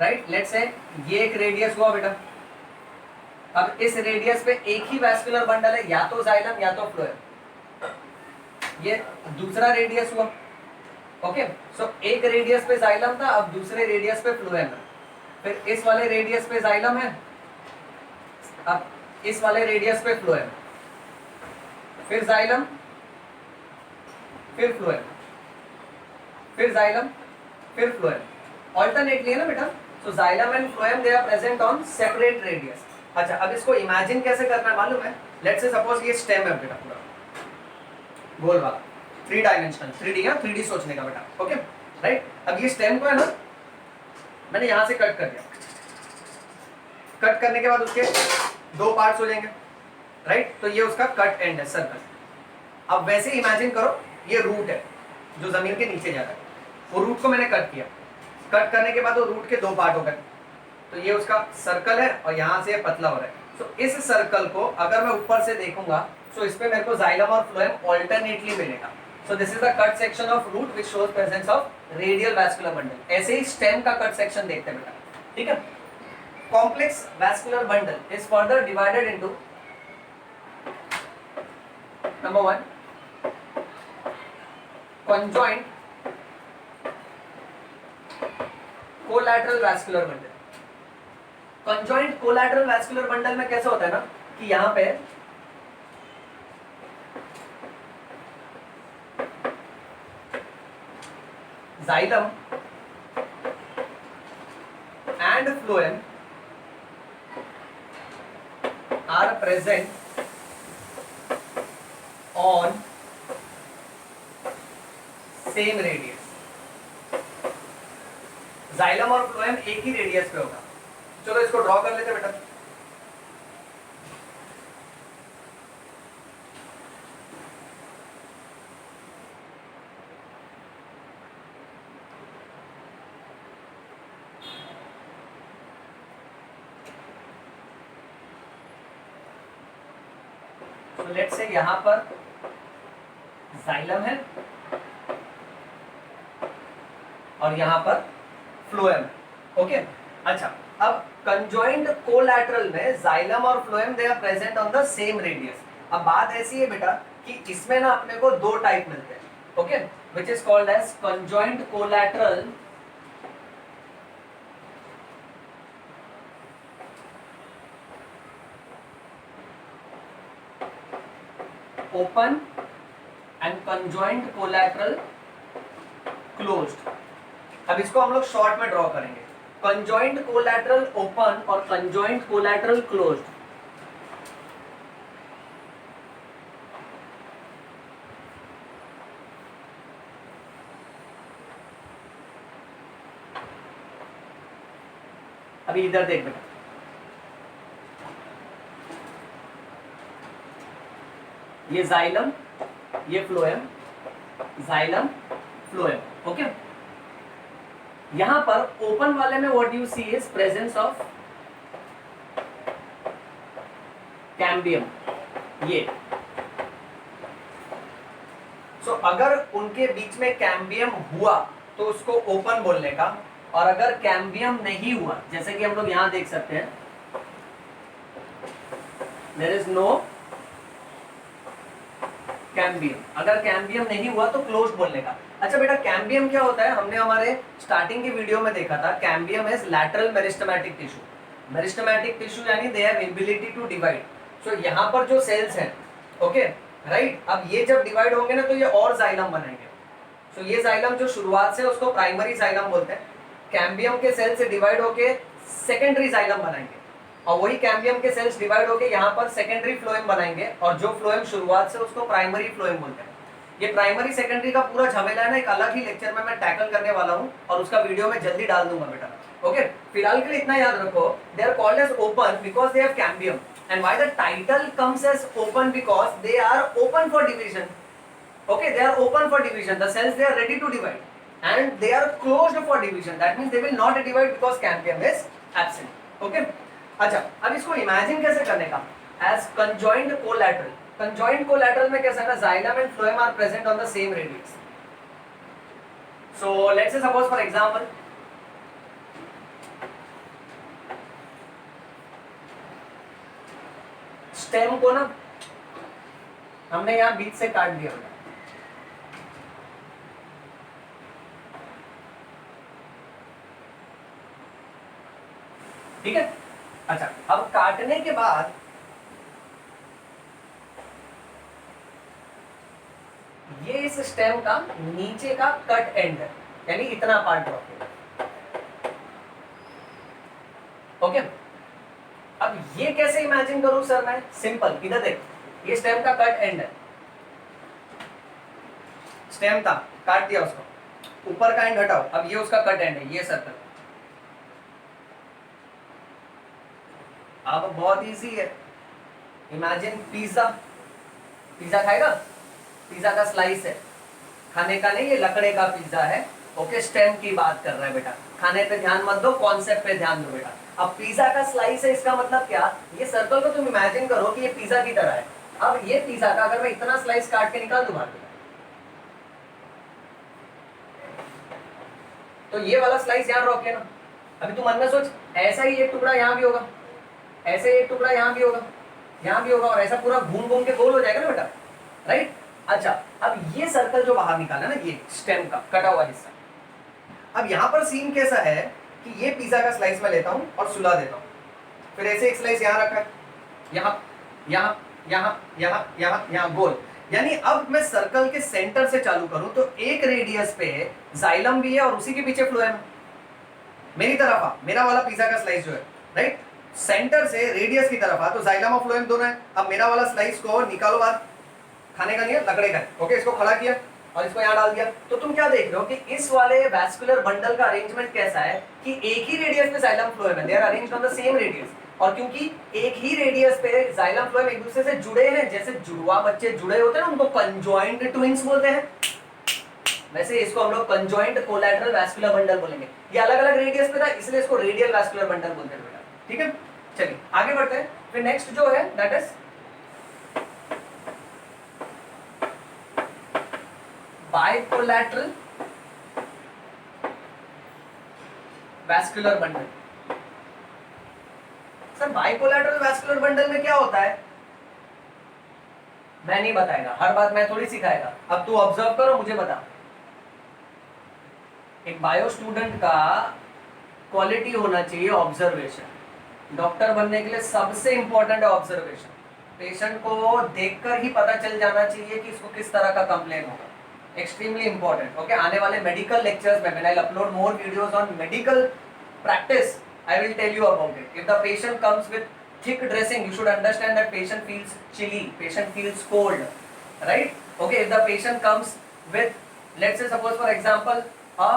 राइट लेट्स से ये एक रेडियस हुआ बेटा. अब इस रेडियस पे एक ही वैस्कुलर बंडल है, या तो जाइलम या तो फ्लोएम. ये दूसरा रेडियस हुआ. ओके. सो एक रेडियस पे जाइलम था, अब दूसरे रेडियस पे फ्लोएम है. फिर इस वाले रेडियस पे जाइलम है, अब इस वाले रेडियस पे फ्लोएम, फिर जाइलम, फिर फ्लोएम, फिर जाइलम, फिर फ्लोएम. ऑल्टरनेटली है ना बेटा. So xylem and phloem they are present on separate radius. अच्छा, अब इसको इमेजिन कैसे करना है मालूम है. लेट्स से सपोज ये स्टेम है बेटा पूरा गोल वाला, 3 डायमेंशनल, 3D या 3D सोचने का बेटा. Okay right. अब ये स्टेम को है ना मैंने यहां से कट कर दिया. कट करने के बाद उसके 2 पार्ट्स हो जाएंगे राइट. तो ये उसका कट एंड है सर्कल. अब वैसे इमेजिन करो ये रूट है जो जमीन के नीचे जा रहा है. वो रूट को मैंने कट किया. कट करने के बाद वो रूट के 2 पार्ट हो गए. तो ये उसका सर्कल है और यहाँ से पतला हो रहा है. तो इस सर्कल को अगर मैं ऊपर से देखूंगा तो इस पे मेरे को जाइलम और फ्लोएम ऑल्टरनेटली मिलेगा. So this is the cut section of root which shows presence of radial vascular bundle. ऐसे ही स्टेम का कट सेक्शन देखते हैं बेटा. ठीक है. Complex vascular bundle is further divided into number 1 conjoint collateral vascular bundle. Conjoint collateral vascular bundle में कैसा होता है ना कि यहां पे xylem and phloem are present on same radius. Xylem और फ्लोएम एक ही रेडियस पे होगा. चलो इसको ड्रॉ कर लेते बेटा. तो लेट्स से यहां पर जाइलम है और यहां पर फ्लोएम. ओके. अच्छा, अब कंजॉइंट कोलैटरल में जाइलम और phloem they are present on the same radius. अब बात ऐसी है बेटा कि इसमें ना अपने को 2 टाइप मिलते हैं. Okay, which is called as conjoint collateral open and conjoint collateral closed. अब इसको हम लोग शॉर्ट में ड्रॉ करेंगे. कंजॉइंट कोलैटरल ओपन और कंजॉइंट कोलैटरल क्लोज्ड. अभी इधर देख बेटा. ये जाइलम, ये फ्लोएम, जाइलम, फ्लोएम. ओके. यहां पर ओपन वाले में what you see is presence of cambium. ये सो अगर उनके बीच में कैम्बियम हुआ तो उसको ओपन बोलने का, और अगर कैम्बियम नहीं हुआ जैसे कि हम लोग यहां देख सकते हैं देयर इज नो कैम्बियम. अगर कैम्बियम नहीं हुआ तो क्लोज्ड बोलने का. अच्छा बेटा, कैम्बियम क्या होता है हमने हमारे स्टार्टिंग की वीडियो में देखा था. Cambium is lateral meristematic tissue. Meristematic tissue यानी they have ability to divide. So यहाँ पर जो सेल्स हैं ओके राइट, अब ये जब डिवाइड होंगे ना तो ये और जाइलम बनाएंगे. सो ये जाइलम जो शुरुआत से उसको प्राइमरी जाइलम बोलते हैं. कैम्बियम के सेल से डिवाइड होके सेकेंडरी जाइलम बनाएंगे और वही कैम्बियम के सेल्स डिवाइड होके यहाँ पर सेकेंडरी फ्लोएम बनाएंगे, और जो फ्लोएम शुरुआत से उसको प्राइमरी फ्लोएम बोलते हैं। ये प्राइमरी सेकेंडरी का पूरा झमेला है ना, एक अलग ही लेक्चर में मैं टैकल करने वाला हूँ, और उसका वीडियो मैं जल्दी डाल दूंगा बेटा। ओके, फिलहाल के लिए इतना याद रखो, they are called as open because they have cambium, and why the title comes as open because they are open for division. Okay, they are open for division. The cells, they are ready to divide, and they are closed for division. That means they will not divide because cambium is absent. Okay. अच्छा, अब इसको imagine कैसे करने का? As conjoined collateral. Conjoined collateral में कैसा है ना, xylem and phloem are present on the same radius. So let's say suppose for example, stem को ना हमने यहाँ बीच से काट दिया। ठीक है। अच्छा, अब काटने के बाद ये इस स्टेम का नीचे का कट एंड है, यानी इतना पार्ट ड्रॉप है। ओके, अब ये कैसे इमेजिन करूं सर मैं? सिंपल, इधर देख, ये स्टेम का कट एंड है, स्टेम था, काट दिया उसको, ऊपर का एंड हटाओ, अब ये उसका कट एंड है, ये सर्कल। अब बहुत इजी है, इमेजिन पिज्जा, पिज्जा खाएगा, पिज्जा का स्लाइस है, खाने का नहीं, ये लकड़े का पिज्जा है। ओके, स्टेम की बात कर रहा है बेटा, खाने पे ध्यान मत दो, कॉन्सेप्ट पे ध्यान दो बेटा। अब पिज्जा का स्लाइस है, इसका मतलब क्या, ये सर्कल को तुम इमेजिन करो कि ये पिज्जा की तरह है। अब ये पिज्जा का अगर मैं इतना स्लाइस काट के निकाल दूं बाहर, तो ये वाला स्लाइस यहाँ रखे ना। अभी तू मन में सोच, ऐसा ही एक टुकड़ा यहाँ भी होगा, ऐसे एक टुकड़ा यहाँ भी होगा, यहाँ भी होगा, और ऐसा पूरा घूम घूम के गोल हो जाएगा ना बेटा, राइट। अच्छा, अब ये सर्कल जो बाहर निकाला ना, ये स्टेम का कटा हुआ हिस्सा, अब यहाँ पर सीन कैसा है कि ये पिज्जा का स्लाइस मैं लेता हूँ और सुला देता हूँ, फिर ऐसे एक स्लाइस यहाँ रखा है, यहाँ यहाँ यहाँ यहाँ यहाँ यहाँ गोल, यानी अब मैं सर्कल के सेंटर से चालू करूं तो एक रेडियस पे जाइलम भी है और उसी के पीछे फ्लोएम मेरी तरफ आ, मेरा वाला पिज्जा का स्लाइस जो है, राइट, सेंटर से रेडियस की तरफ आ, तो जाइलम और फ्लोएम दोनों है। अब मेरा वाला स्लाइस को निकालो बाहर, खाने का नहीं है, लकड़े का है। ओके, इसको खड़ा किया और इसको यहाँ डाल दिया, तो तुम क्या देख रहे हो कि इस वाले वैस्कुलर बंडल का अरेंजमेंट कैसा है कि एक ही रेडियस पे जाइलम फ्लोएम है, they are arranged on the same radius, और क्योंकि एक ही रेडियस पे जाइलम फ्लोएम एक दूसरे से जुड़े हैं, जैसे जुड़वा बच्चे जुड़े होते हैं ना, उनको कंजॉइंट ट्विन्स बोलते हैं, वैसे इसको हम लोग कंजॉइंट कोलैटरल वैस्कुलर बंडल बोलेंगे। ये अलग अलग रेडियस पे था, इसलिए इसको रेडियल वैस्कुलर बंडल बोलते हैं बेटा। ठीक है, चलिए आगे बढ़ते हैं। फिर नेक्स्ट जो है that is bicollateral vascular bundle. Sir bicollateral vascular bundle में क्या होता है? मैं नहीं बताएगा, हर बात मैं थोड़ी सिखाएगा, अब तू ऑब्जर्व करो, मुझे बता। एक बायो स्टूडेंट का क्वालिटी होना चाहिए ऑब्जर्वेशन। डॉक्टर बनने के लिए सबसे इंपॉर्टेंट है ऑब्जर्वेशन। पेशेंट को देखकर ही पता चल जाना चाहिए कि इसको किस तरह का कंप्लेन होगा, एक्सट्रीमली इंपॉर्टेंट। ओके, आने वाले मेडिकल लेक्चर्स में, when I upload more videos on medical practice, I will tell you about it. If the patient comes with thick dressing, you should understand that patient feels chilly, patient feels cold, right? Okay, if the patient comes with, let's say suppose for example, a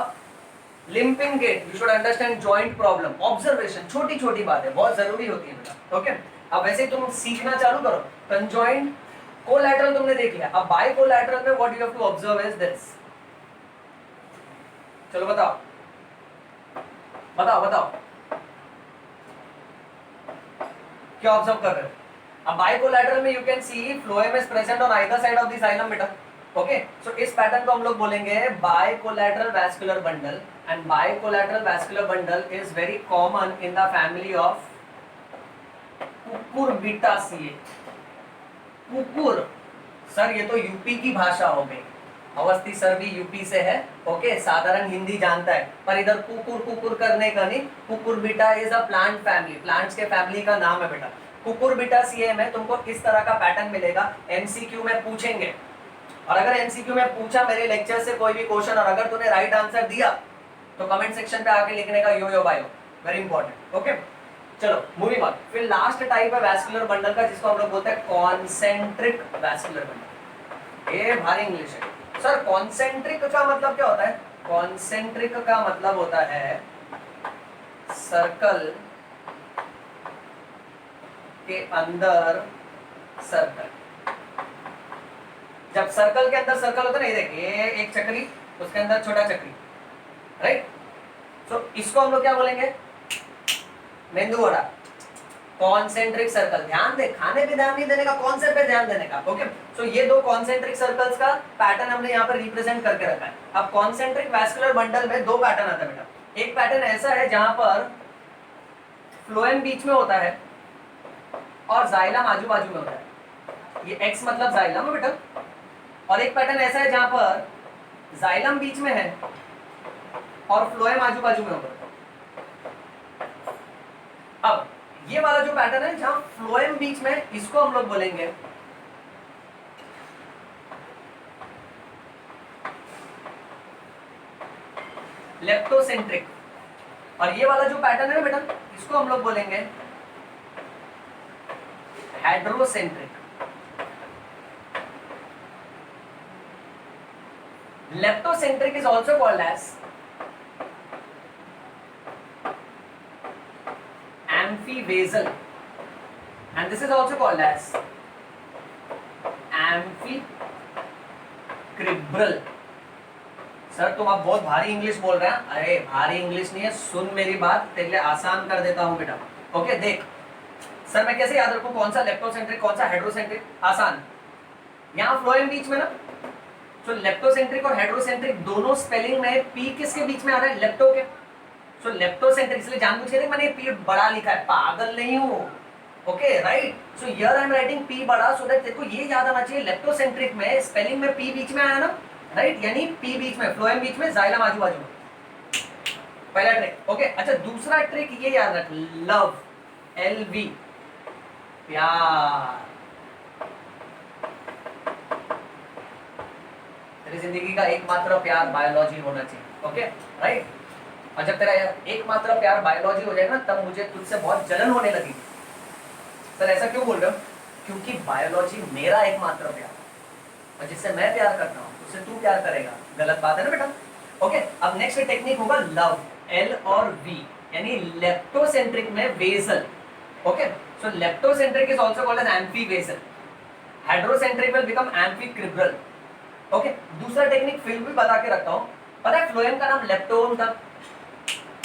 limping gait, you should understand joint problem. Observation, छोटी छोटी बात है, बहुत जरूरी होती है बेटा। Okay, अब वैसे तुम सीखना चालू करो। Conjoined कोलैटरल तुमने देख लिया, अब बाइकोलैटरल में what you have to observe is this. चलो बताओ बताओ बताओ क्या ऑब्जर्व कर रहे हो? अब बाइकोलैटरल में you can see phloem is present on either side of the xylem बेटा। ओके, सो इस पैटर्न को हम लोग बोलेंगे bicollateral vascular bundle, and bicollateral vascular bundle is very common in the family of Cucurbitaceae. कुकुर, sir ये तो UP की भाषा हो गई, अवस्थी सर भी यूपी से है। ओके, साधारण हिंदी जानता है, पर इधर कुकुर कुकुर करने का नहीं। Cucurbita is a plant family, plants के फैमिली का नाम है बेटा। कुकुरबिटासिए में तुमको इस तरह का पैटर्न मिलेगा, एमसीक्यू में पूछेंगे, और अगर एमसीक्यू में पूछा मेरे लेक्चर से कोई भी क्वेश्चन और अगर तूने राइट आंसर दिया तो कमेंट सेक्शन पे आके लिखने का यो यो बायो, वेरी इंपॉर्टेंट। ओके, चलो मूविंग ऑन। फिर लास्ट टाइप है वैस्कुलर बंडल का जिसको हम लोग बोलते हैं कॉन्सेंट्रिक वैस्कुलर बंडल। ये भारी इंग्लिश है सर। कॉन्सेंट्रिक का मतलब क्या होता है? कॉन्सेंट्रिक का मतलब होता है सर्कल के अंदर सर्कल। जब सर्कल के अंदर सर्कल होता है ना, ये देख, ये एक चक्री, उसके अंदर छोटा चक्री, राइट। सो इसको हम लोग क्या बोलेंगे? मेंदू वड़ा। Concentric circle. ध्यान दे, खाने पे ध्यान नहीं देने का, कॉन्सेप्ट पे ध्यान देने का। ओके, सो ये दो कॉन्सेंट्रिक सर्कल्स का पैटर्न हमने यहाँ पर रिप्रेजेंट करके रखा है। अब कॉन्सेंट्रिक वैस्कुलर बंडल में दो पैटर्न आता है बेटा। एक पैटर्न ऐसा है जहां पर फ्लोएम बीच में होता है और जाइलम आजू बाजू में होता है। ये एक्स मतलब जाइलम है बेटा। और एक पैटर्न ऐसा है जहां पर जाइलम बीच में है और फ्लोएम आजू बाजू में होता है। अब ये वाला जो पैटर्न है जहां फ्लोएम बीच में, इसको हम लोग बोलेंगे लेप्टोसेंट्रिक। और ये वाला जो पैटर्न है ना बेटा, इसको हम लोग बोलेंगे hadrocentric. Leptocentric is also called as amphivasal and this is also called as amphicrybral। Sir तुम अब बहुत भारी इंग्लिश बोल रहे हैं। अरे भारी इंग्लिश नहीं है, सुन मेरी बात, तेरे लिए आसान कर देता हूं बेटा। ओके देख सर, मैं कैसे याद रखूं कौन सा लेप्टोसेंट्रिक कौन सा हेड्रोसेंट्रिक? आसान, यहां फ्लोएम बीच में ना, तो लेप्टोसेंट्रिक और हेड्रोसेंट्रिक दोनों स्पेलिंग में पी किसके बीच में आ रहा है? लेप्टो के। सो लेप्टोसेंट्रिक, इसलिए जानबूझ के मैंने पी बड़ा लिखा है, पागल नहीं हूं। Okay right. So here I am writing P बड़ा सो दैट देखो ये याद आना चाहिए, लेप्टोसेंट्रिक में स्पेलिंग में पी बीच में आया ना, राइट, यानी पी बीच में, फ्लोएम बीच में, जाइलम आजू बाजू में। पहला ट्रिक। ओके अच्छा, दूसरा ट्रिक ये याद रख, लव, LV, प्यार। तेरी जिंदगी का एकमात्र प्यार बायोलॉजी होना चाहिए। Okay right. और जब तेरा एकमात्र प्यार बायोलॉजी हो जाएगा ना, तब मुझे तुझसे बहुत जलन होने लगी। सर ऐसा क्यों बोल रहे हो? क्योंकि बायोलॉजी मेरा एकमात्र प्यार, और जिससे मैं प्यार करता हूँ उससे तू प्यार करेगा। गलत बात है ना बेटा। ओके अब नेक्स्ट टेक्निक होगा लव, L और V, यानी लेप्टोसेंट्रिक में vessel. Okay so leptocentric is also called as amphivasal. Hadrocentric will become amphicribral. Okay दूसरा टेक्निक फिर भी बता के रखता हूँ। पता है फ्लोएम का नाम लेप्टोन था,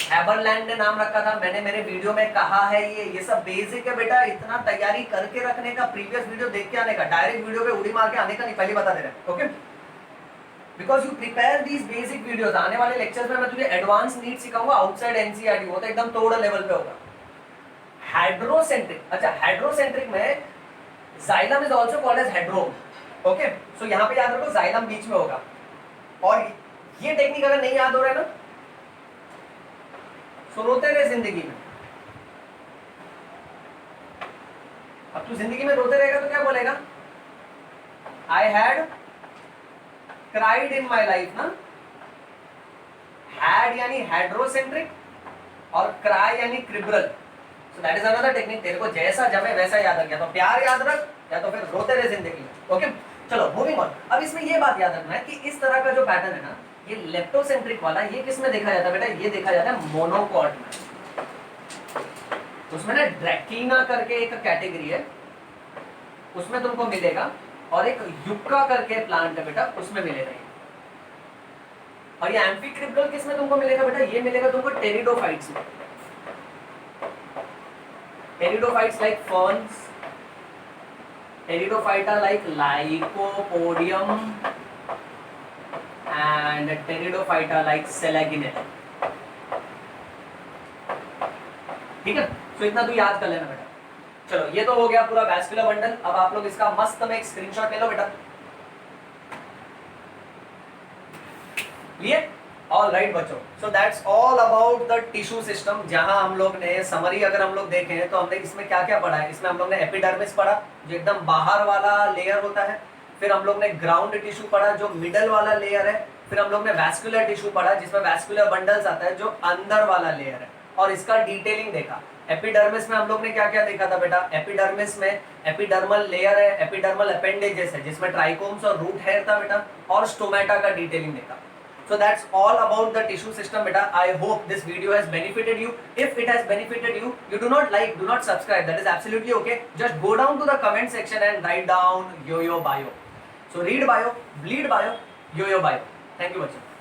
हैबरलैंड ने नाम रखा था। मैंने मेरे वीडियो में कहा है, ये सब बेसिक है बेटा, इतना तैयारी करके रखने का, प्रीवियस वीडियो देख के आने का, डायरेक्ट वीडियो पे उड़ी मार के आने का नहीं, पहले बता दे रहे हैं। Okay because you prepare these basic videos. आने वाले लेक्चर्स में मैं तुझे एडवांस नीड सिखाऊंगा आउटसाइड एनसीईआरटी, वो तो एकदम तोड़ लेवल पे होगा। हाइड्रोसेंट्रिक, अच्छा हाइड्रोसेंट्रिक में xylem is also called as hadrome. Okay so यहाँ पे याद रखो जाइलम बीच में होगा। और ये टेक्निक अगर नहीं याद हो रहा है ना, तो रोते रहे जिंदगी में। अब तू जिंदगी में रोते रहेगा तो क्या बोलेगा? I had cried in my life ना। हैड यानी हाइड्रोसेंट्रिक और क्राई यानी cribral. So that is another technique. तेरे को जैसा जमे वैसा याद रख, या तो प्यार याद रख या तो फिर रोते रहे जिंदगी में। ओके चलो मूविंग ऑन। अब इसमें ये बात याद रखना है कि इस तरह का जो पैटर्न है ना, ये लेप्टोसेंट्रिक वाला, ये किस में देखा जाता है बेटा? ये देखा जाता है मोनोकॉट में। उसमें ना ड्रैकीना करके एक कैटेगरी है, उसमें तुमको मिलेगा, और एक युक्का करके प्लांट है बेटा, उसमें मिलेगा ये। और ये एम्फीक्रिब्रल किस में तुमको मिलेगा बेटा? ये मिलेगा तुमको टेरिडोफाइट्स में। Pteridophytes like ferns, Pteridophyta like Lycopodium and Pteridophyta like Selaginella. ठीक है, तो इतना तू याद कर लेना बेटा। चलो ये तो हो गया पूरा वैस्कुलर बंडल। अब आप लोग इसका मस्त में एक स्क्रीनशॉट ले लो बेटा। लिए? ऑल राइट बच्चों, so that's all about the tissue system. जहां हम लोग ने समरी अगर हम लोग देखें तो हमने इसमें क्या क्या पढ़ा है। इसमें हम लोग ने एपिडर्मिस पढ़ा जो एकदम बाहर वाला लेयर होता है, फिर हम लोग ने ग्राउंड टिश्यू पढ़ा जो मिडल वाला लेयर है, फिर हम लोग ने वैस्कुलर टिश्यू पढ़ा जिसमें वैस्कुलर बंडल्स आता है जो अंदर वाला लेयर है, और इसका डिटेलिंग देखा। एपिडर्मिस में हम लोग ने क्या क्या देखा था बेटा? एपिडर्मिस में एपिडर्मल लेयर है, एपिडर्मल अपेंडेजेस है जिसमें ट्राइकोम्स और रूट हेयर था बेटा, और स्टोमेटा का डिटेलिंग देखा. So that's all about the tissue system beta. I hope this video has benefited you. If it has benefited you, you do not like, do not subscribe. That is absolutely okay. Just go down to the comment section and write down yo-yo bio. So read bio, bleed bio, yo-yo bio. Thank you बच्चों.